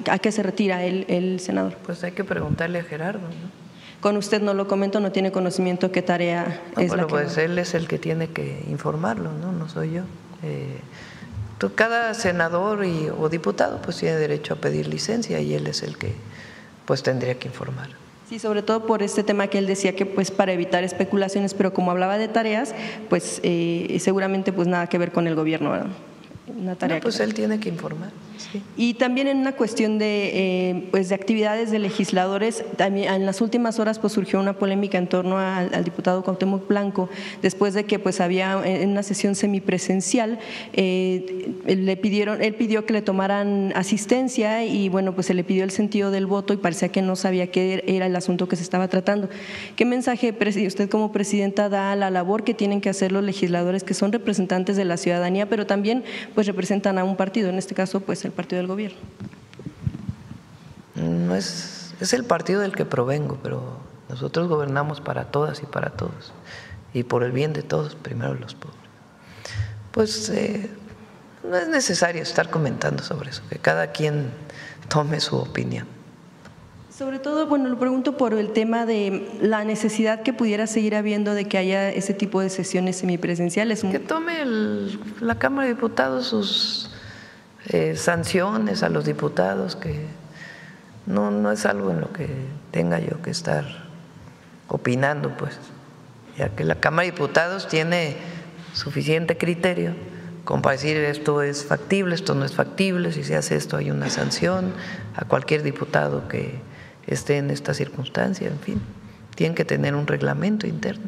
¿A qué se retira el senador? Pues hay que preguntarle a Gerardo, ¿no? Con usted no lo comento, no tiene conocimiento qué tarea es la que… Pues él es el que tiene que informarlo, no soy yo. Cada senador o diputado pues tiene derecho a pedir licencia y él es el que pues tendría que informar. Sí, sobre todo por este tema que él decía que pues para evitar especulaciones, pero como hablaba de tareas, pues seguramente pues nada que ver con el gobierno, ¿verdad? Una tarea pues él tiene que informar. Sí. Y también en una cuestión de actividades de legisladores, también en las últimas horas pues surgió una polémica en torno al diputado Cuauhtémoc Blanco, después de que pues había en una sesión semipresencial, él pidió que le tomaran asistencia y bueno, pues se le pidió el sentido del voto y parecía que no sabía qué era el asunto que se estaba tratando. ¿Qué mensaje usted como presidenta da a la labor que tienen que hacer los legisladores que son representantes de la ciudadanía, pero también pues representan a un partido, en este caso pues el partido del gobierno? No es el partido del que provengo, pero nosotros gobernamos para todas y para todos y por el bien de todos, primero los pobres. Pues no es necesario estar comentando sobre eso, que cada quien tome su opinión. Sobre todo, bueno, lo pregunto por el tema de la necesidad que pudiera seguir habiendo de que haya ese tipo de sesiones semipresenciales. Que tome la Cámara de Diputados sus sanciones a los diputados, que no es algo en lo que tenga yo que estar opinando, pues, ya que la Cámara de Diputados tiene suficiente criterio como para decir esto es factible, esto no es factible, si se hace esto hay una sanción a cualquier diputado que esté en esta circunstancia, en fin, tienen que tener un reglamento interno.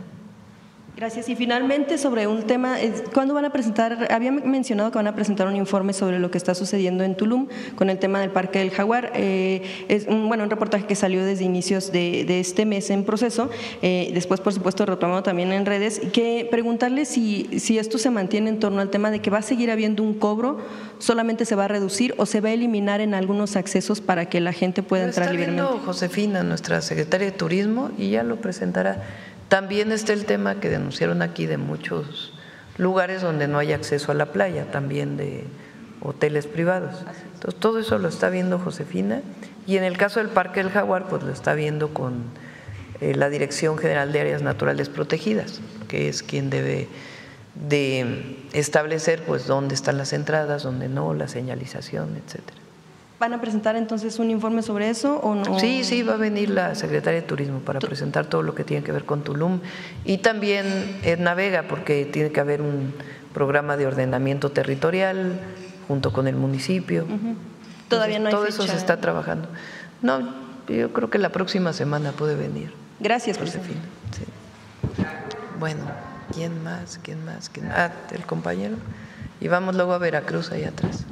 Gracias. Y finalmente, sobre un tema, ¿cuándo van a presentar? Había mencionado que van a presentar un informe sobre lo que está sucediendo en Tulum con el tema del Parque del Jaguar. Es un reportaje que salió desde inicios de este mes en proceso, después, por supuesto, retomado también en redes, que preguntarle si esto se mantiene en torno al tema de que va a seguir habiendo un cobro, solamente se va a reducir o se va a eliminar en algunos accesos para que la gente pueda entrar libremente. Está viendo Josefina, nuestra secretaria de Turismo, y ya lo presentará. También está el tema que denunciaron aquí de muchos lugares donde no hay acceso a la playa, también de hoteles privados. Entonces, todo eso lo está viendo Josefina, y en el caso del Parque del Jaguar, pues lo está viendo con la Dirección General de Áreas Naturales Protegidas, que es quien debe de establecer pues dónde están las entradas, dónde no, la señalización, etcétera. ¿Van a presentar entonces un informe sobre eso o no? Sí, va a venir la secretaria de Turismo para presentar todo lo que tiene que ver con Tulum, y también Edna Vega, porque tiene que haber un programa de ordenamiento territorial junto con el municipio. Todavía no hay todo fecha. Eso se está trabajando. No, yo creo que la próxima semana puede venir. Gracias, Josefina. Sí. Bueno, ¿quién más? El compañero. Y vamos luego a Veracruz, ahí atrás.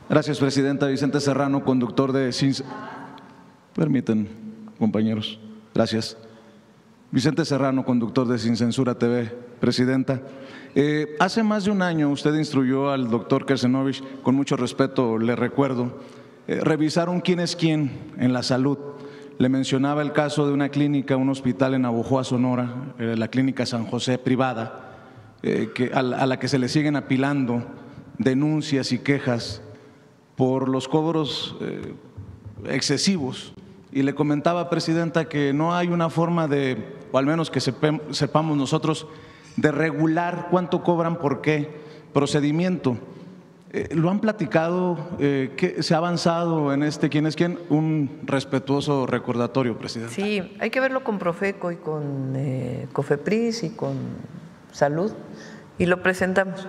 Gracias, presidenta. Vicente Serrano, conductor de Permiten, compañeros. Gracias. Vicente Serrano, conductor de Sin Censura TV. Presidenta, hace más de un año usted instruyó al doctor Kersenovich, con mucho respeto le recuerdo, revisaron quién es quién en la salud. Le mencionaba el caso de una clínica, un hospital en Navojoa, Sonora, la clínica San José privada, a la que se le siguen apilando denuncias y quejas por los cobros excesivos. Y le comentaba, presidenta, que no hay una forma de, o al menos que sepamos nosotros, de regular cuánto cobran, por qué procedimiento. ¿Lo han platicado? ¿Qué se ha avanzado en este quién es quién? Un respetuoso recordatorio, presidenta. Sí, hay que verlo con Profeco y con Cofepris y con Salud, y lo presentamos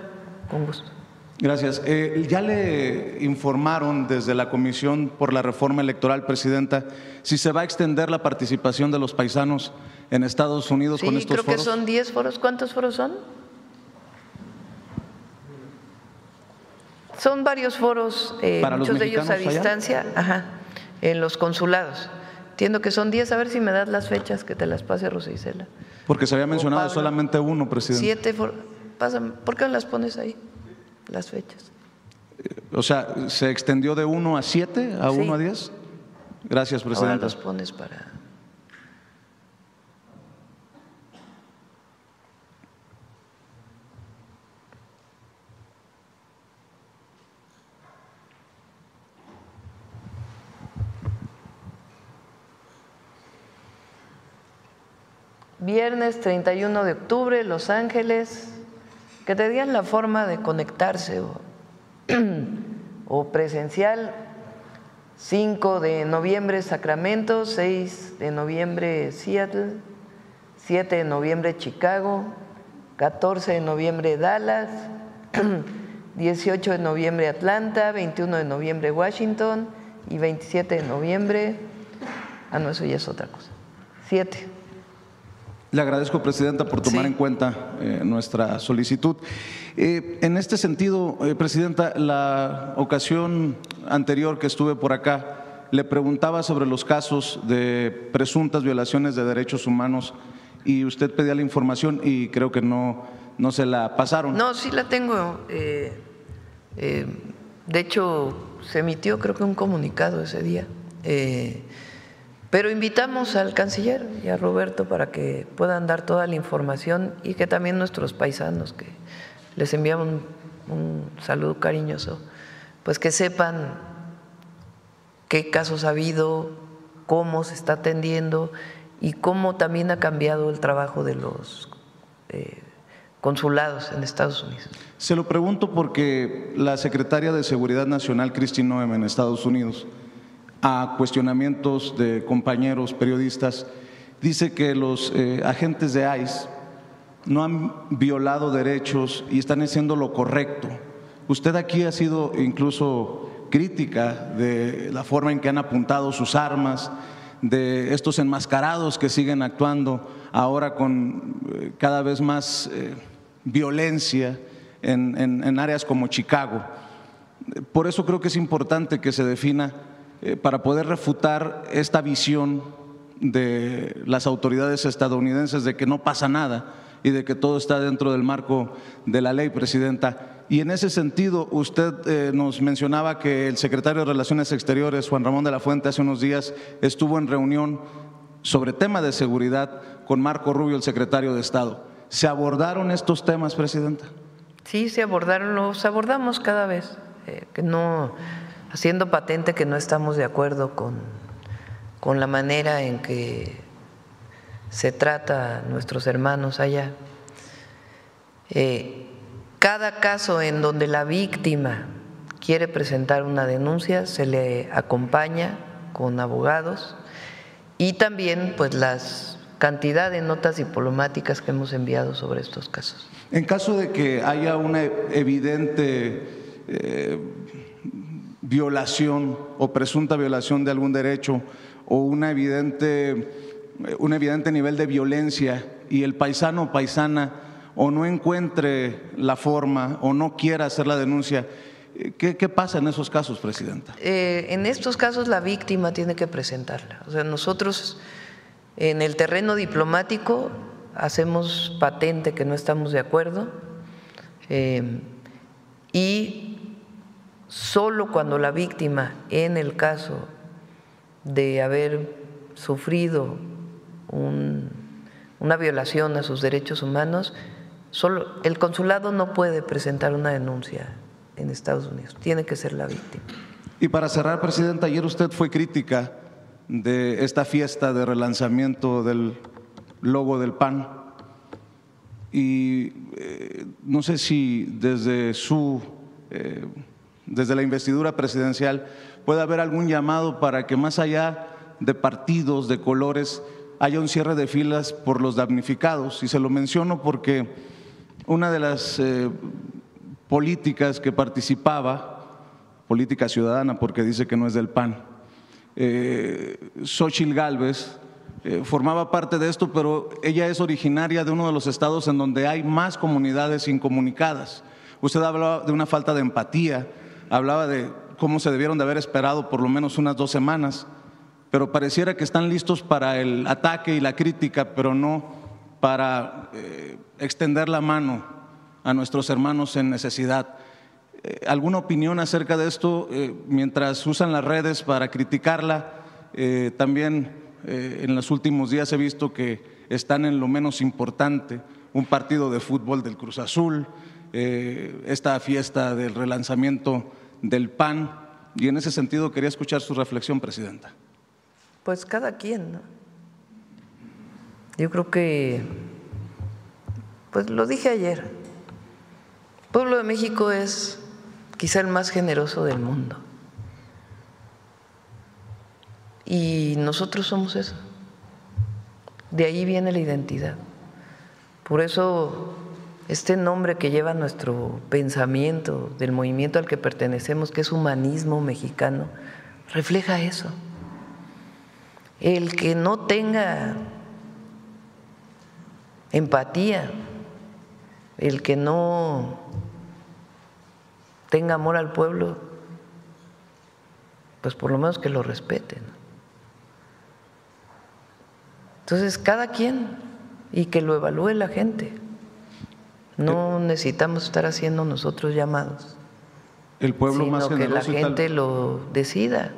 con gusto. Gracias. Ya le informaron desde la Comisión por la Reforma Electoral, presidenta, si se va a extender la participación de los paisanos en Estados Unidos con estos foros. Sí, creo que son 10 foros. ¿Cuántos foros son? Son varios foros, muchos de ellos a distancia, en los consulados. Entiendo que son 10, a ver si me das las fechas, que te las pase Rosa Isela. Porque se había mencionado solamente uno, presidente. 7 foros. ¿Por qué no las pones ahí, las fechas? O sea, ¿se extendió de 1 a 7, a 1 a 10? Gracias, presidenta. Ahora los pones para… Viernes 31 de octubre, Los Ángeles, que te digan la forma de conectarse o presencial. 5 de noviembre, Sacramento. 6 de noviembre, Seattle. 7 de noviembre, Chicago. 14 de noviembre, Dallas. 18 de noviembre, Atlanta. 21 de noviembre, Washington. Y 27 de noviembre, no, eso ya es otra cosa. 7. Le agradezco, presidenta, por tomar en cuenta nuestra solicitud. En este sentido, presidenta, la ocasión anterior que estuve por acá, le preguntaba sobre los casos de presuntas violaciones de derechos humanos y usted pedía la información y creo que no se la pasaron. No, sí la tengo. De hecho, se emitió creo que un comunicado ese día. Pero invitamos al canciller y a Roberto para que puedan dar toda la información y que también nuestros paisanos, que les enviamos un saludo cariñoso, pues que sepan qué casos ha habido, cómo se está atendiendo y cómo también ha cambiado el trabajo de los consulados en Estados Unidos. Se lo pregunto porque la secretaria de Seguridad Nacional, Kristi Noem, en Estados Unidos, a cuestionamientos de compañeros periodistas, dice que los agentes de ICE no han violado derechos y están haciendo lo correcto. Usted aquí ha sido incluso crítica de la forma en que han apuntado sus armas, de estos enmascarados que siguen actuando ahora con cada vez más violencia en áreas como Chicago. Por eso creo que es importante que se defina para poder refutar esta visión de las autoridades estadounidenses de que no pasa nada y de que todo está dentro del marco de la ley, Presidenta. Y en ese sentido, usted nos mencionaba que el secretario de Relaciones Exteriores, Juan Ramón de la Fuente, hace unos días estuvo en reunión sobre tema de seguridad con Marco Rubio, el secretario de Estado. ¿Se abordaron estos temas, Presidenta? Sí, se abordaron, los abordamos cada vez, que no, haciendo patente que no estamos de acuerdo con la manera en que se trata a nuestros hermanos allá. Cada caso en donde la víctima quiere presentar una denuncia se le acompaña con abogados y también pues las cantidad de notas diplomáticas que hemos enviado sobre estos casos. En caso de que haya una evidente violación o presunta violación de algún derecho o un evidente nivel de violencia y el paisano o paisana o no encuentre la forma o no quiera hacer la denuncia, ¿qué pasa en esos casos, Presidenta? En estos casos la víctima tiene que presentarla. O sea, nosotros en el terreno diplomático hacemos patente que no estamos de acuerdo y solo cuando la víctima, en el caso de haber sufrido una violación a sus derechos humanos, solo el consulado no puede presentar una denuncia en Estados Unidos, tiene que ser la víctima. Y para cerrar, Presidenta, ayer usted fue crítica de esta fiesta de relanzamiento del logo del PAN y no sé si desde la investidura presidencial puede haber algún llamado para que más allá de partidos, de colores, haya un cierre de filas por los damnificados. Y se lo menciono porque una de las políticas que participaba, política ciudadana porque dice que no es del PAN, Xóchitl Gálvez, formaba parte de esto, pero ella es originaria de uno de los estados en donde hay más comunidades incomunicadas. Usted hablaba de una falta de empatía, hablaba de cómo se debieron de haber esperado por lo menos unas 2 semanas, pero pareciera que están listos para el ataque y la crítica, pero no para extender la mano a nuestros hermanos en necesidad. ¿Alguna opinión acerca de esto mientras usan las redes para criticarla? También en los últimos días he visto que están en lo menos importante, un partido de fútbol del Cruz Azul, esta fiesta del relanzamiento del PAN, y en ese sentido quería escuchar su reflexión, Presidenta. Pues cada quien, ¿no? Yo creo que, pues lo dije ayer, el pueblo de México es quizá el más generoso del mundo y nosotros somos eso, de ahí viene la identidad. Por eso este nombre que lleva nuestro pensamiento del movimiento al que pertenecemos, que es humanismo mexicano, refleja eso. El que no tenga empatía, el que no tenga amor al pueblo, pues por lo menos que lo respeten. Entonces, cada quien y que lo evalúe la gente. No necesitamos estar haciendo nosotros llamados, el pueblo sino más que la generoso gente lo decida.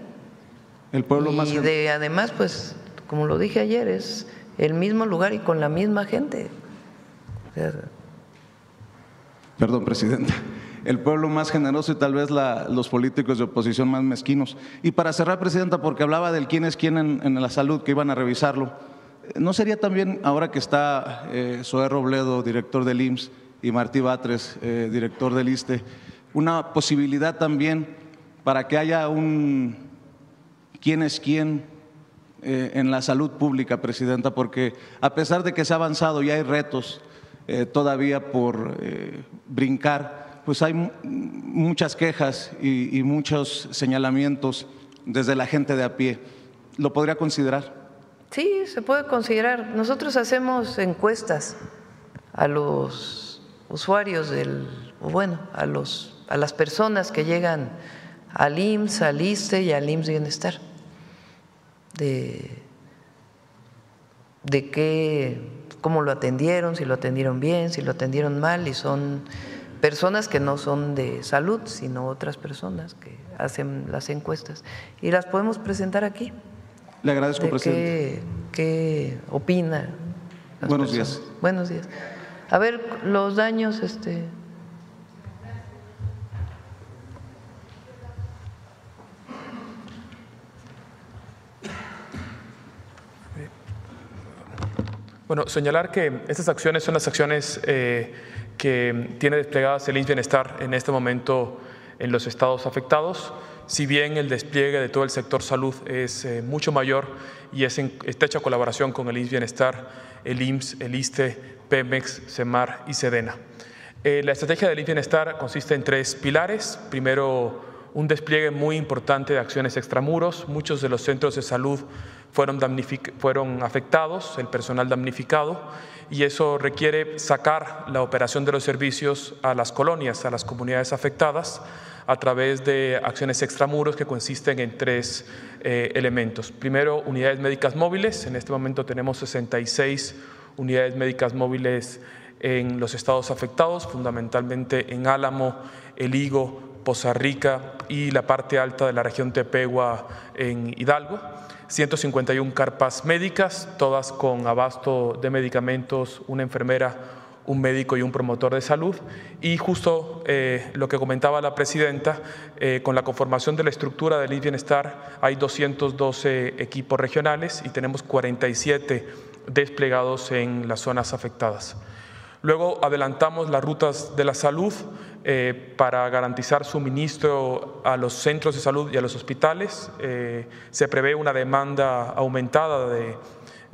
El pueblo más y además, pues, como lo dije ayer, es el mismo lugar y con la misma gente. O sea, perdón, Presidenta. El pueblo más generoso y tal vez los políticos de oposición más mezquinos. Y para cerrar, Presidenta, porque hablaba del quién es quién en la salud, que iban a revisarlo, ¿no sería también, ahora que está Zoé Robledo, director del IMSS, y Martí Batres, director del ISSSTE, una posibilidad también para que haya un quién es quién en la salud pública, Presidenta? Porque a pesar de que se ha avanzado y hay retos todavía por brincar, pues hay muchas quejas y muchos señalamientos desde la gente de a pie. ¿Lo podría considerar? Sí, se puede considerar. Nosotros hacemos encuestas a los usuarios a las personas que llegan al IMSS, al ISSSTE y al IMSS Bienestar, de cómo lo atendieron, si lo atendieron bien, si lo atendieron mal, y son personas que no son de salud, sino otras personas que hacen las encuestas y las podemos presentar aquí. Le agradezco, presidente. ¿Qué opina? Buenos días. Buenos días. A ver, los daños, Bueno, señalar que estas acciones son las acciones que tiene desplegadas el IMSS Bienestar en este momento en los estados afectados. Si bien el despliegue de todo el sector salud es mucho mayor y es en estrecha colaboración con el IMSS Bienestar, el IMSS, el ISSSTE, Pemex, CEMAR y SEDENA. La estrategia del IMSS Bienestar consiste en 3 pilares. Primero, un despliegue muy importante de acciones extramuros. Muchos de los centros de salud fueron afectados, el personal damnificado, y eso requiere sacar la operación de los servicios a las colonias, a las comunidades afectadas, a través de acciones extramuros que consisten en 3 elementos. Primero, unidades médicas móviles. En este momento tenemos 66 unidades médicas móviles en los estados afectados, fundamentalmente en Álamo, El Higo, Poza Rica y la parte alta de la región Tepehua en Hidalgo. 151 carpas médicas, todas con abasto de medicamentos, una enfermera, un médico y un promotor de salud. Y justo lo que comentaba la presidenta, con la conformación de la estructura del IMSS Bienestar hay 212 equipos regionales y tenemos 47 desplegados en las zonas afectadas. Luego adelantamos las rutas de la salud para garantizar suministro a los centros de salud y a los hospitales. Se prevé una demanda aumentada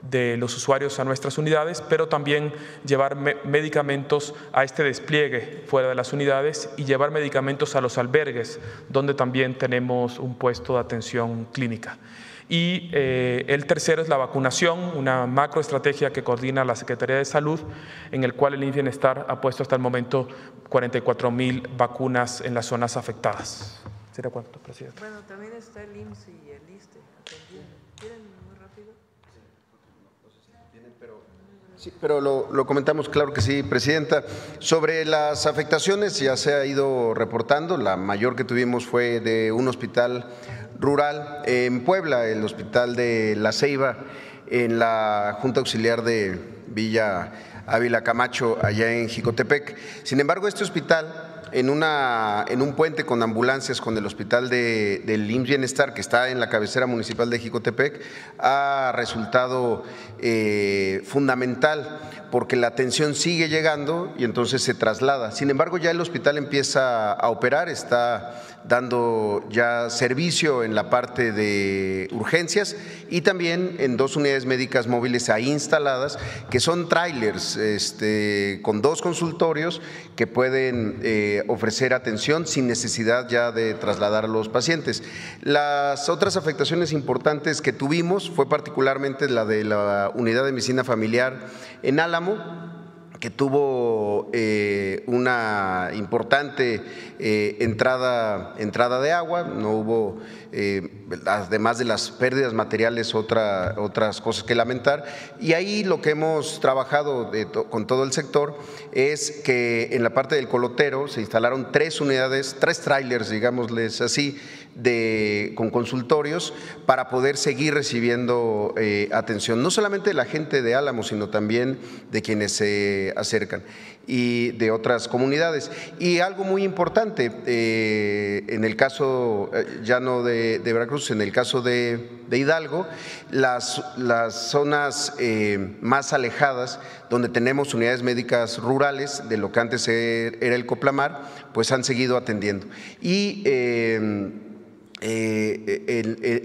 de los usuarios a nuestras unidades, pero también llevar medicamentos a este despliegue fuera de las unidades y llevar medicamentos a los albergues, donde también tenemos un puesto de atención clínica. Y el tercero es la vacunación, una macroestrategia que coordina la Secretaría de Salud, en el cual el IMSS Bienestar ha puesto hasta el momento 44,000 vacunas en las zonas afectadas. ¿Será cuánto, presidente? Bueno, también está el IMSS y el ISSSTE atendiendo. ¿Quieren muy rápido? Sí, pero lo comentamos, claro que sí, presidenta. Sobre las afectaciones ya se ha ido reportando, la mayor que tuvimos fue de un hospital rural en Puebla, el hospital de La Ceiba, en la Junta Auxiliar de Villa Ávila Camacho, allá en Jicotepec. Sin embargo, este hospital, en un puente con ambulancias con el hospital del IMSS Bienestar, que está en la cabecera municipal de Jicotepec, ha resultado fundamental, porque la atención sigue llegando y entonces se traslada. Sin embargo, ya el hospital empieza a operar, está dando ya servicio en la parte de urgencias y también en 2 unidades médicas móviles ahí instaladas, que son trailers con 2 consultorios que pueden ofrecer atención sin necesidad ya de trasladar a los pacientes. Las otras afectaciones importantes que tuvimos fue particularmente la de la unidad de medicina familiar en Álamo, que tuvo una importante entrada de agua, no hubo, además de las pérdidas materiales, otras cosas que lamentar. Y ahí lo que hemos trabajado con todo el sector es que en la parte del Colotero se instalaron 3 unidades, 3 trailers, digámosles así, con consultorios para poder seguir recibiendo atención, no solamente de la gente de Álamo, sino también de quienes se acercan y de otras comunidades. Y algo muy importante, en el caso ya no de Veracruz, en el caso de Hidalgo, las zonas más alejadas, donde tenemos unidades médicas rurales de lo que antes era el Coplamar, pues han seguido atendiendo. Y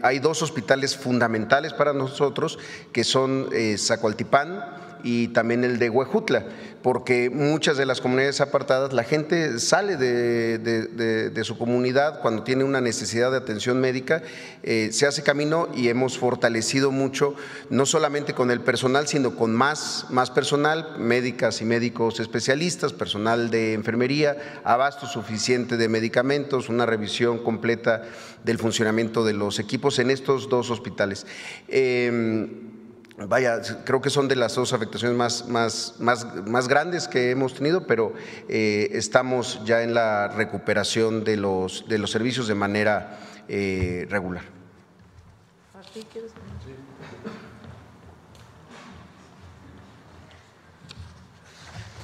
hay 2 hospitales fundamentales para nosotros, que son Zacualtipán y también el de Huejutla, porque muchas de las comunidades apartadas, la gente sale de su comunidad cuando tiene una necesidad de atención médica, se hace camino y hemos fortalecido mucho, no solamente con el personal, sino con más personal, médicas y médicos especialistas, personal de enfermería, abasto suficiente de medicamentos, una revisión completa del funcionamiento de los equipos en estos 2 hospitales. Creo que son de las 2 afectaciones más grandes que hemos tenido, pero estamos ya en la recuperación de los servicios de manera regular.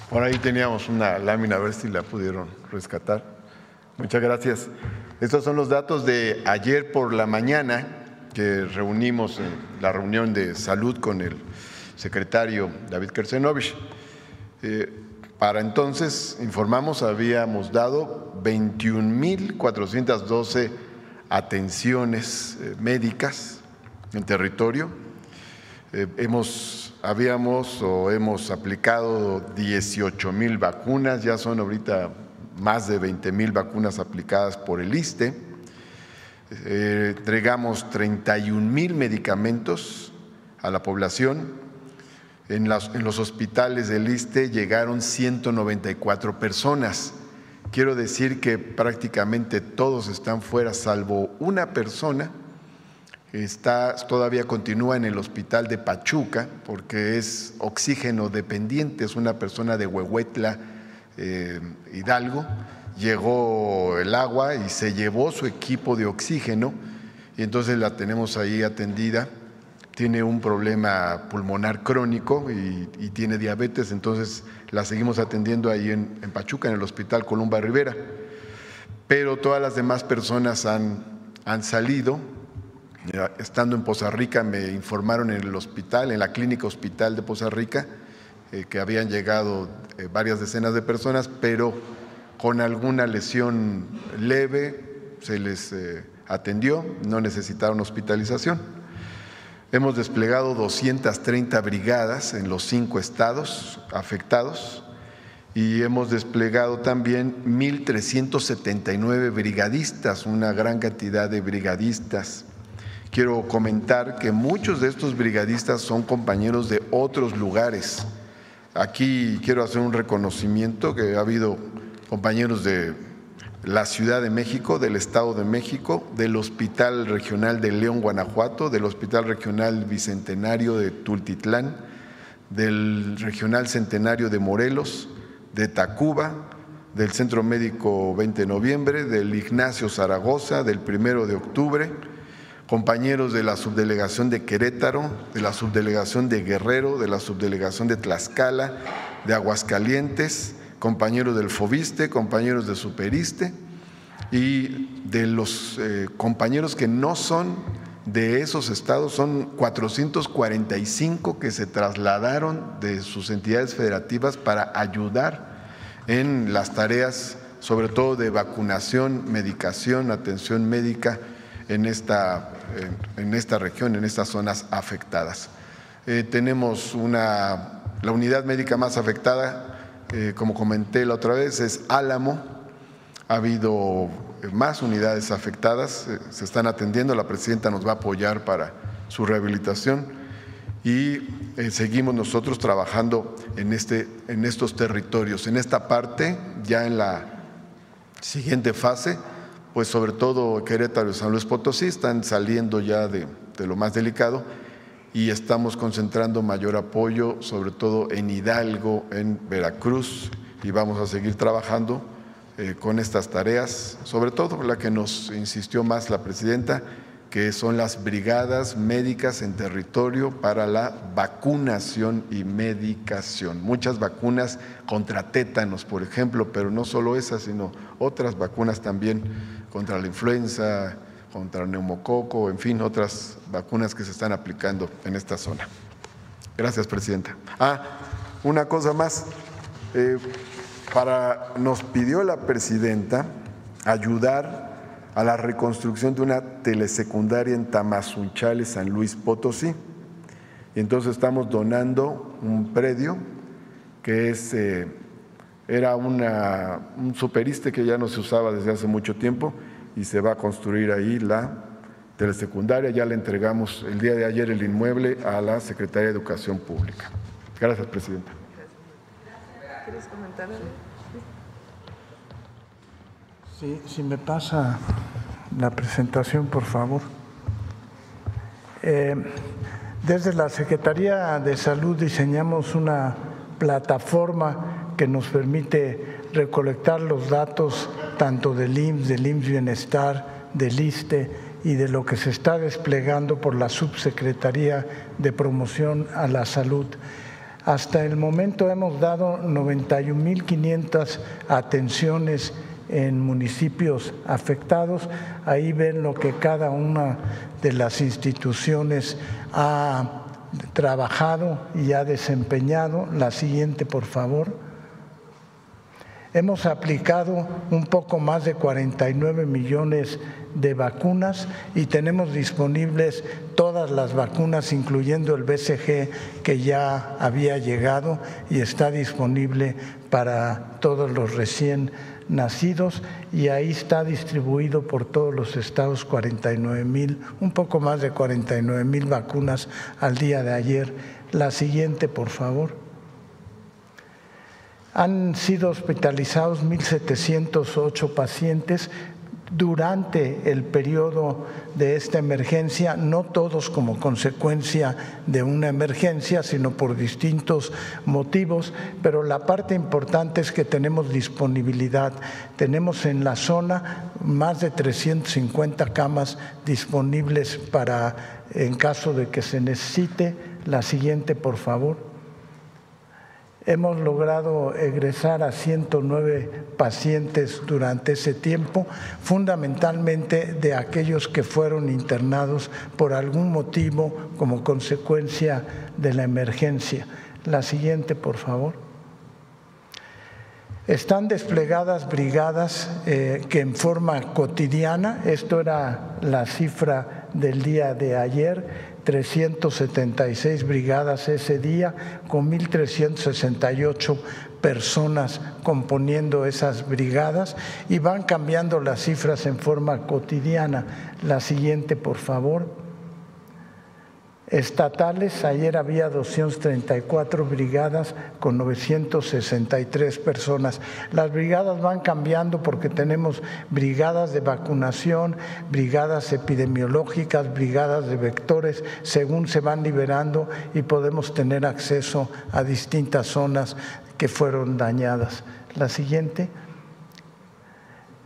Por ahí teníamos una lámina, a ver si la pudieron rescatar. Muchas gracias. Estos son los datos de ayer por la mañana, que reunimos en la reunión de salud con el secretario David Kersenovich. Para entonces, informamos, habíamos dado 21,412 atenciones médicas en territorio. Hemos aplicado 18,000 vacunas, ya son ahorita más de 20,000 vacunas aplicadas por el ISSSTE. Entregamos 31,000 medicamentos a la población. En los hospitales del ISSSTE llegaron 194 personas. Quiero decir que prácticamente todos están fuera, salvo una persona. Todavía continúa en el hospital de Pachuca porque es oxígeno dependiente, es una persona de Huehuetla, Hidalgo. Llegó el agua y se llevó su equipo de oxígeno y entonces la tenemos ahí atendida. Tiene un problema pulmonar crónico y tiene diabetes, entonces la seguimos atendiendo ahí en Pachuca, en el Hospital Columba Rivera. Pero todas las demás personas han salido. Estando en Poza Rica me informaron en el hospital, en la clínica hospital de Poza Rica, que habían llegado varias decenas de personas, pero con alguna lesión leve se les atendió, no necesitaron hospitalización. Hemos desplegado 230 brigadas en los 5 estados afectados y hemos desplegado también 1,379 brigadistas, una gran cantidad de brigadistas. Quiero comentar que muchos de estos brigadistas son compañeros de otros lugares. Aquí quiero hacer un reconocimiento que ha habido compañeros de la Ciudad de México, del Estado de México, del Hospital Regional de León, Guanajuato, del Hospital Regional Bicentenario de Tultitlán, del Regional Centenario de Morelos, de Tacuba, del Centro Médico 20 de Noviembre, del Ignacio Zaragoza, del 1 de octubre, compañeros de la Subdelegación de Querétaro, de la Subdelegación de Guerrero, de la Subdelegación de Tlaxcala, de Aguascalientes, compañeros del Fobiste, compañeros de Superiste y de los compañeros que no son de esos estados, son 445 que se trasladaron de sus entidades federativas para ayudar en las tareas, sobre todo de vacunación, medicación, atención médica en esta región, en estas zonas afectadas. Tenemos la unidad médica más afectada, como comenté la otra vez, es Álamo. Ha habido más unidades afectadas, se están atendiendo, la presidenta nos va a apoyar para su rehabilitación y seguimos nosotros trabajando en estos territorios. En esta parte, ya en la siguiente fase, pues sobre todo Querétaro y San Luis Potosí están saliendo ya de lo más delicado y estamos concentrando mayor apoyo, sobre todo en Hidalgo, en Veracruz, y vamos a seguir trabajando con estas tareas, sobre todo la que nos insistió más la presidenta, que son las brigadas médicas en territorio para la vacunación y medicación. Muchas vacunas contra tétanos, por ejemplo, pero no solo esas, sino otras vacunas también contra la influenza, contra el neumococo, en fin, otras vacunas que se están aplicando en esta zona. Gracias, presidenta. Una cosa más. Nos pidió la presidenta ayudar a la reconstrucción de una telesecundaria en Tamazunchale, San Luis Potosí. y entonces estamos donando un predio que era un superiste que ya no se usaba desde hace mucho tiempo y se va a construir ahí la telesecundaria. Ya le entregamos el día de ayer el inmueble a la Secretaría de Educación Pública. Gracias, Presidenta. ¿Quieres comentar algo? Sí, si me pasa la presentación, por favor. Desde la Secretaría de Salud diseñamos una plataforma que nos permite recolectar los datos tanto del IMSS Bienestar, del ISSSTE y de lo que se está desplegando por la Subsecretaría de Promoción a la Salud. Hasta el momento hemos dado 91.500 atenciones en municipios afectados. Ahí ven lo que cada una de las instituciones ha trabajado y ha desempeñado. La siguiente, por favor. Hemos aplicado un poco más de 49 millones de vacunas y tenemos disponibles todas las vacunas, incluyendo el BCG que ya había llegado y está disponible para todos los recién nacidos, y ahí está distribuido por todos los estados 49,000, un poco más de 49,000 vacunas al día de ayer. La siguiente, por favor. Han sido hospitalizados 1.708 pacientes durante el periodo de esta emergencia, no todos como consecuencia de una emergencia, sino por distintos motivos, pero la parte importante es que tenemos disponibilidad. Tenemos en la zona más de 350 camas disponibles en caso de que se necesite. La siguiente, por favor. Hemos logrado egresar a 109 pacientes durante ese tiempo, fundamentalmente de aquellos que fueron internados por algún motivo como consecuencia de la emergencia. La siguiente, por favor. Están desplegadas brigadas que en forma cotidiana, esto era la cifra del día de ayer, 376 brigadas ese día, con 1.368 personas componiendo esas brigadas, y van cambiando las cifras en forma cotidiana. La siguiente, por favor. Estatales, ayer había 234 brigadas con 963 personas. Las brigadas van cambiando porque tenemos brigadas de vacunación, brigadas epidemiológicas, brigadas de vectores, según se van liberando y podemos tener acceso a distintas zonas que fueron dañadas. La siguiente.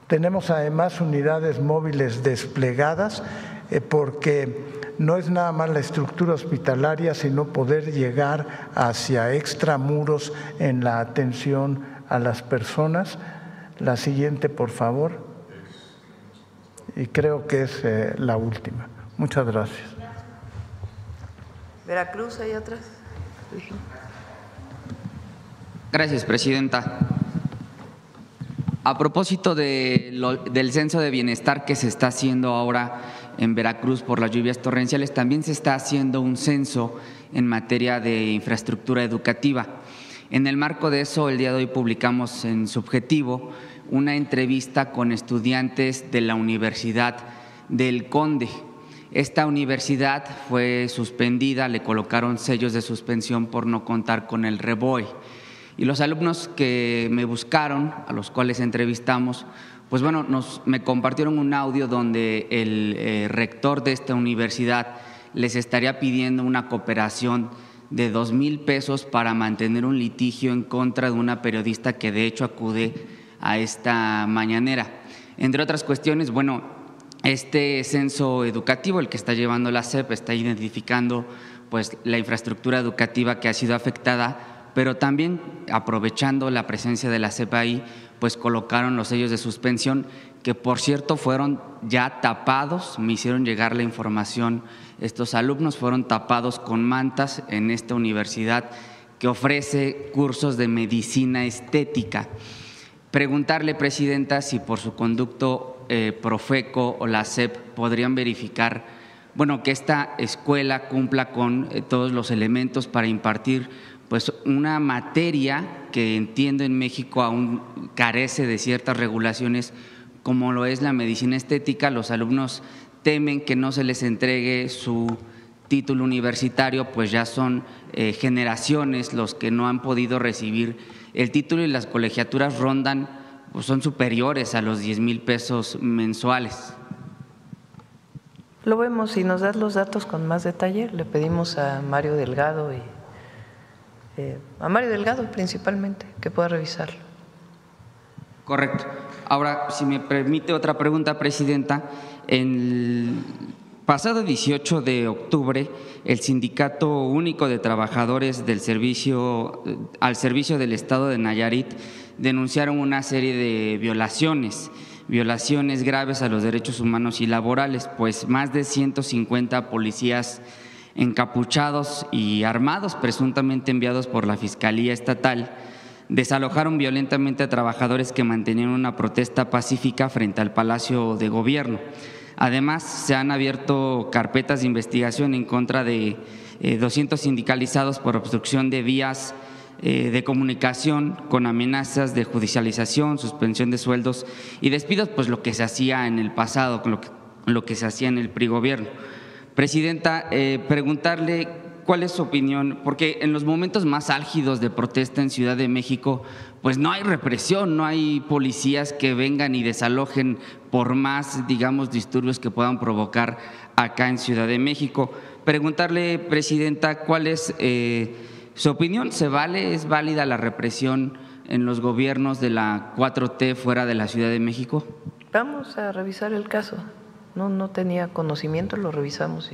Tenemos además unidades móviles desplegadas porque no es nada más la estructura hospitalaria, sino poder llegar hacia extramuros en la atención a las personas. La siguiente, por favor. Y creo que es la última. Muchas gracias. Veracruz, ahí atrás. Gracias, Presidenta. A propósito del censo de bienestar que se está haciendo ahora en Veracruz por las lluvias torrenciales, también se está haciendo un censo en materia de infraestructura educativa. En el marco de eso, el día de hoy publicamos en Subjetivo una entrevista con estudiantes de la Universidad del Conde. Esta universidad fue suspendida, le colocaron sellos de suspensión por no contar con el REBOE. Y los alumnos que me buscaron, a los cuales entrevistamos, pues bueno, me compartieron un audio donde el rector de esta universidad les estaría pidiendo una cooperación de 2,000 pesos para mantener un litigio en contra de una periodista que de hecho acude a esta mañanera. Entre otras cuestiones, bueno, este censo educativo, el que está llevando la SEP, está identificando pues la infraestructura educativa que ha sido afectada, pero también aprovechando la presencia de la SEP ahí, pues colocaron los sellos de suspensión, que por cierto fueron ya tapados, me hicieron llegar la información, estos alumnos fueron tapados con mantas en esta universidad que ofrece cursos de medicina estética. Preguntarle, Presidenta, si por su conducto Profeco o la SEP podrían verificar bueno, que esta escuela cumpla con todos los elementos para impartir pues una materia que entiendo en México aún carece de ciertas regulaciones, como lo es la medicina estética. Los alumnos temen que no se les entregue su título universitario, pues ya son generaciones los que no han podido recibir el título y las colegiaturas rondan, pues son superiores a los 10,000 pesos mensuales. Lo vemos, si nos das los datos con más detalle, le pedimos a Mario Delgado a Mario Delgado principalmente, que pueda revisarlo. Correcto. Ahora, si me permite otra pregunta, Presidenta, el pasado 18 de octubre, el Sindicato Único de Trabajadores al servicio del Estado de Nayarit denunciaron una serie de violaciones graves a los derechos humanos y laborales, pues más de 150 policías encapuchados y armados, presuntamente enviados por la Fiscalía Estatal, desalojaron violentamente a trabajadores que mantenían una protesta pacífica frente al Palacio de Gobierno. Además, se han abierto carpetas de investigación en contra de 200 sindicalizados por obstrucción de vías de comunicación con amenazas de judicialización, suspensión de sueldos y despidos, pues lo que se hacía en el pasado, lo que se hacía en el PRI gobierno. Presidenta, preguntarle cuál es su opinión, porque en los momentos más álgidos de protesta en Ciudad de México, pues no hay represión, no hay policías que vengan y desalojen por más, digamos, disturbios que puedan provocar acá en Ciudad de México. Preguntarle, Presidenta, cuál es su opinión. ¿Es válida la represión en los gobiernos de la 4T fuera de la Ciudad de México? Vamos a revisar el caso. No tenía conocimiento, lo revisamos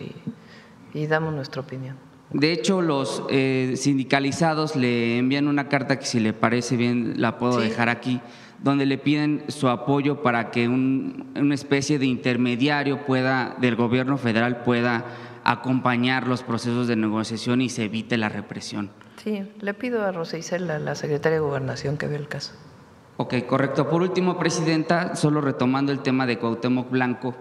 y damos nuestra opinión. De hecho, los sindicalizados le envían una carta que, si le parece bien, la puedo dejar aquí, donde le piden su apoyo para que una especie de intermediario del gobierno federal pueda acompañar los procesos de negociación y se evite la represión. Sí, le pido a Rosa Isela, la secretaria de Gobernación, que vea el caso. Ok, correcto. Por último, Presidenta, solo retomando el tema de Cuauhtémoc Blanco,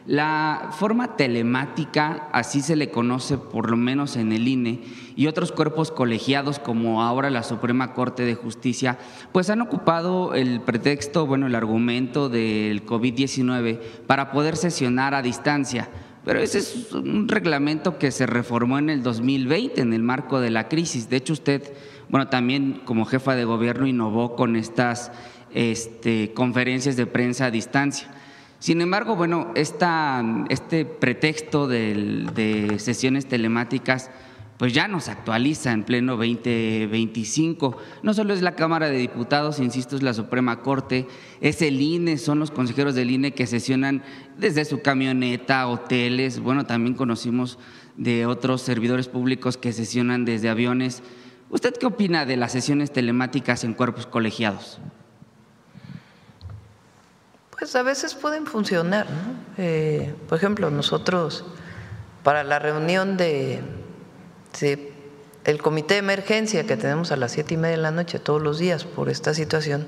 la forma telemática, así se le conoce por lo menos en el INE, y otros cuerpos colegiados como ahora la Suprema Corte de Justicia, pues han ocupado el pretexto, el argumento del COVID-19 para poder sesionar a distancia. Pero ese es un reglamento que se reformó en el 2020 en el marco de la crisis. De hecho, usted, también como jefa de gobierno innovó con estas conferencias de prensa a distancia. Sin embargo, este pretexto de sesiones telemáticas pues ya nos actualiza en pleno 2025. No solo es la Cámara de Diputados, insisto, es la Suprema Corte, es el INE, son los consejeros del INE que sesionan desde su camioneta, hoteles. También conocimos de otros servidores públicos que sesionan desde aviones. ¿Usted qué opina de las sesiones telemáticas en cuerpos colegiados? Pues a veces pueden funcionar, ¿no? Por ejemplo, nosotros para la reunión el comité de emergencia que tenemos a las 7:30 de la noche todos los días por esta situación,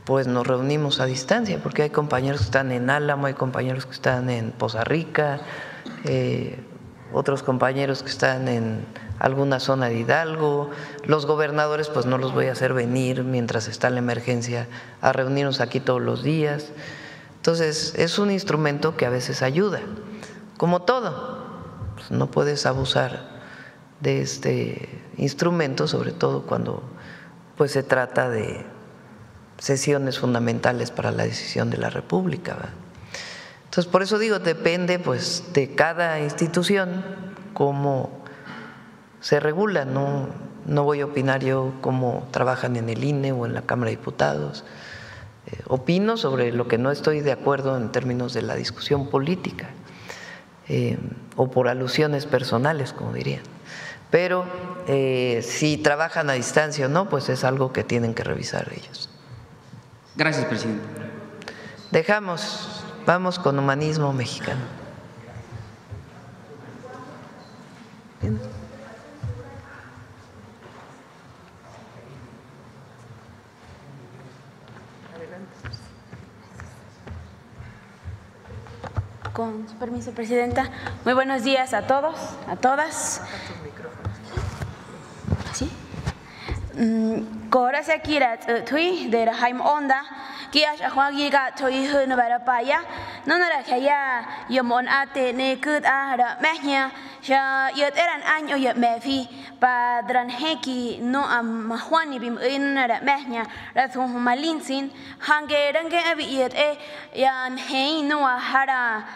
pues nos reunimos a distancia, porque hay compañeros que están en Álamo, hay compañeros que están en Poza Rica, otros compañeros que están en alguna zona de Hidalgo. Los gobernadores pues no los voy a hacer venir mientras está la emergencia a reunirnos aquí todos los días. Entonces es un instrumento que a veces ayuda, como todo, pues no puedes abusar de este instrumento, sobre todo cuando pues se trata de sesiones fundamentales para la decisión de la República, ¿verdad? Entonces, por eso digo, depende pues de cada institución cómo se regula. No voy a opinar yo cómo trabajan en el INE o en la Cámara de Diputados. Opino sobre lo que no estoy de acuerdo en términos de la discusión política o por alusiones personales, como dirían. Pero si trabajan a distancia o no, pues es algo que tienen que revisar ellos. Gracias, presidente. Vamos con Humanismo Mexicano. ¿Bien? Con su permiso, Presidenta. Muy buenos días a todos, a todas. ¿Sí? Kora se kira tui de la Jaime Onda, que a Juagiga tui hun para paya, no era que ya yomon ate ne kud a mehia, ya yet eran año yet mefi, padran heki no am mahuani bim in era mehia, razun malinsin, hangerange abi yet yan hei no hara.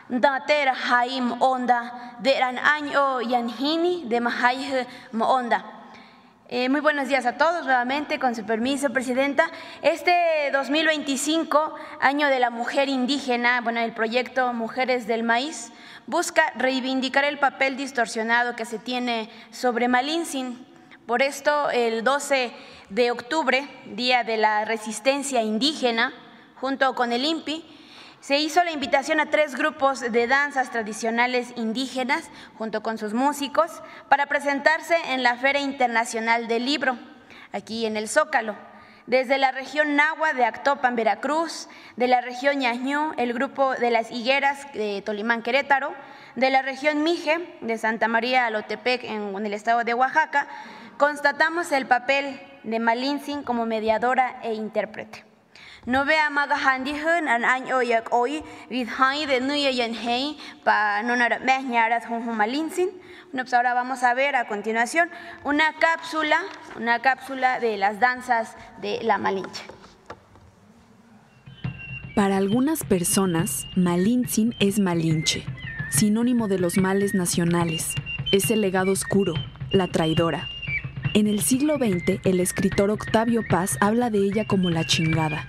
Datera Jaime Onda, de eran año yanhini de Mahai Onda. Muy buenos días a todos nuevamente, con su permiso, Presidenta. Este 2025, año de la mujer indígena, bueno, el proyecto Mujeres del Maíz, busca reivindicar el papel distorsionado que se tiene sobre Malintzin. Por esto, el 12 de octubre, Día de la Resistencia Indígena, junto con el INPI, se hizo la invitación a 3 grupos de danzas tradicionales indígenas, junto con sus músicos, para presentarse en la Feria Internacional del Libro, aquí en el Zócalo. Desde la región Nahua de Actopan, Veracruz, de la región Ñañú, el grupo de las Higueras de Tolimán, Querétaro, de la región Mije, de Santa María Alotepec, en el estado de Oaxaca, constatamos el papel de Malintzin como mediadora e intérprete. No vea magahandi hun an año yak hoy vidhai de nuya yanhei pa nonara mehñarat hun Malintzin. Bueno, pues ahora vamos a ver a continuación una cápsula de las danzas de la Malinche. Para algunas personas, Malintzin es Malinche, sinónimo de los males nacionales. Es el legado oscuro, la traidora. En el siglo XX, el escritor Octavio Paz habla de ella como la chingada.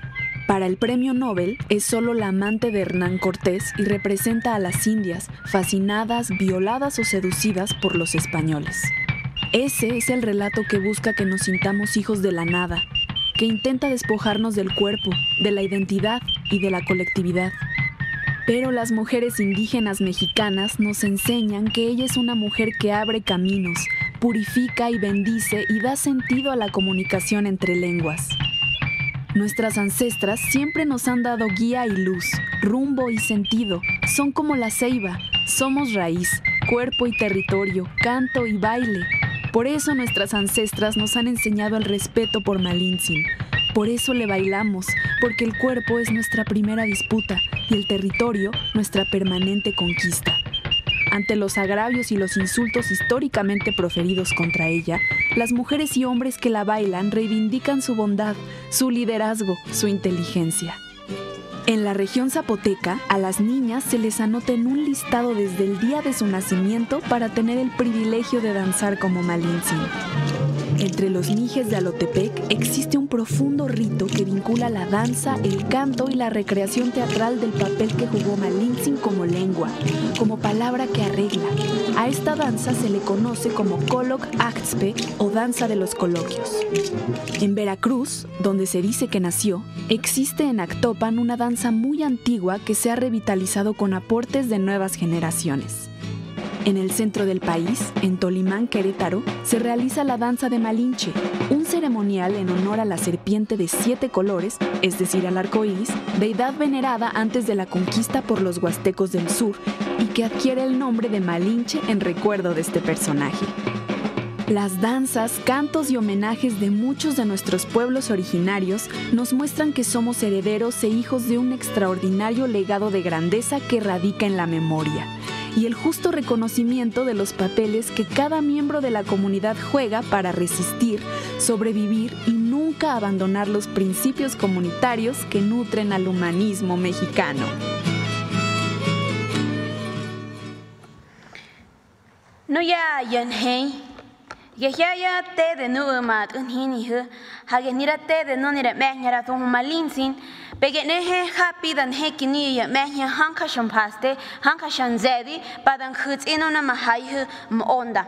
Para el premio Nobel, es solo la amante de Hernán Cortés y representa a las indias, fascinadas, violadas o seducidas por los españoles. Ese es el relato que busca que nos sintamos hijos de la nada, que intenta despojarnos del cuerpo, de la identidad y de la colectividad. Pero las mujeres indígenas mexicanas nos enseñan que ella es una mujer que abre caminos, purifica y bendice y da sentido a la comunicación entre lenguas. Nuestras ancestras siempre nos han dado guía y luz, rumbo y sentido. Son como la ceiba, somos raíz, cuerpo y territorio, canto y baile. Por eso nuestras ancestras nos han enseñado el respeto por Malintzin. Por eso le bailamos, porque el cuerpo es nuestra primera disputa y el territorio nuestra permanente conquista. Ante los agravios y los insultos históricamente proferidos contra ella, las mujeres y hombres que la bailan reivindican su bondad, su liderazgo, su inteligencia. En la región zapoteca, a las niñas se les anota en un listado desde el día de su nacimiento para tener el privilegio de danzar como Malintzin. Entre los mijes de Alotepec existe un profundo rito que vincula la danza, el canto y la recreación teatral del papel que jugó Malintzin como lengua, como palabra que arregla. A esta danza se le conoce como Coloc Axpe o danza de los coloquios. En Veracruz, donde se dice que nació, existe en Actopan una danza muy antigua que se ha revitalizado con aportes de nuevas generaciones. En el centro del país, en Tolimán, Querétaro, se realiza la danza de Malinche, un ceremonial en honor a la serpiente de 7 colores, es decir, al arco iris, deidad venerada antes de la conquista por los huastecos del sur y que adquiere el nombre de Malinche en recuerdo de este personaje. Las danzas, cantos y homenajes de muchos de nuestros pueblos originarios nos muestran que somos herederos e hijos de un extraordinario legado de grandeza que radica en la memoria y el justo reconocimiento de los papeles que cada miembro de la comunidad juega para resistir, sobrevivir y nunca abandonar los principios comunitarios que nutren al humanismo mexicano. No ya yanhei, ya te de nuemat unhini hu, hagenira te de no nira mehnyara tu Malintzin. Pegenehe happy dan hekini ya mehnya hankasham paste, hankashan zedi, padan huts inona mahai onda.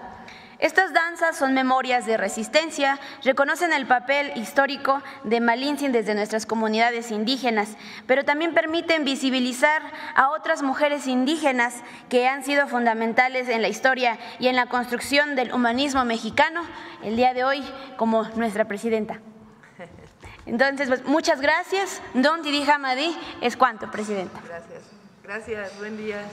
Estas danzas son memorias de resistencia, reconocen el papel histórico de Malintzin desde nuestras comunidades indígenas, pero también permiten visibilizar a otras mujeres indígenas que han sido fundamentales en la historia y en la construcción del humanismo mexicano, el día de hoy como nuestra presidenta. Entonces, pues, muchas gracias. Don Tidi Hamadi, es cuanto, Presidenta. Gracias. Gracias, buen día.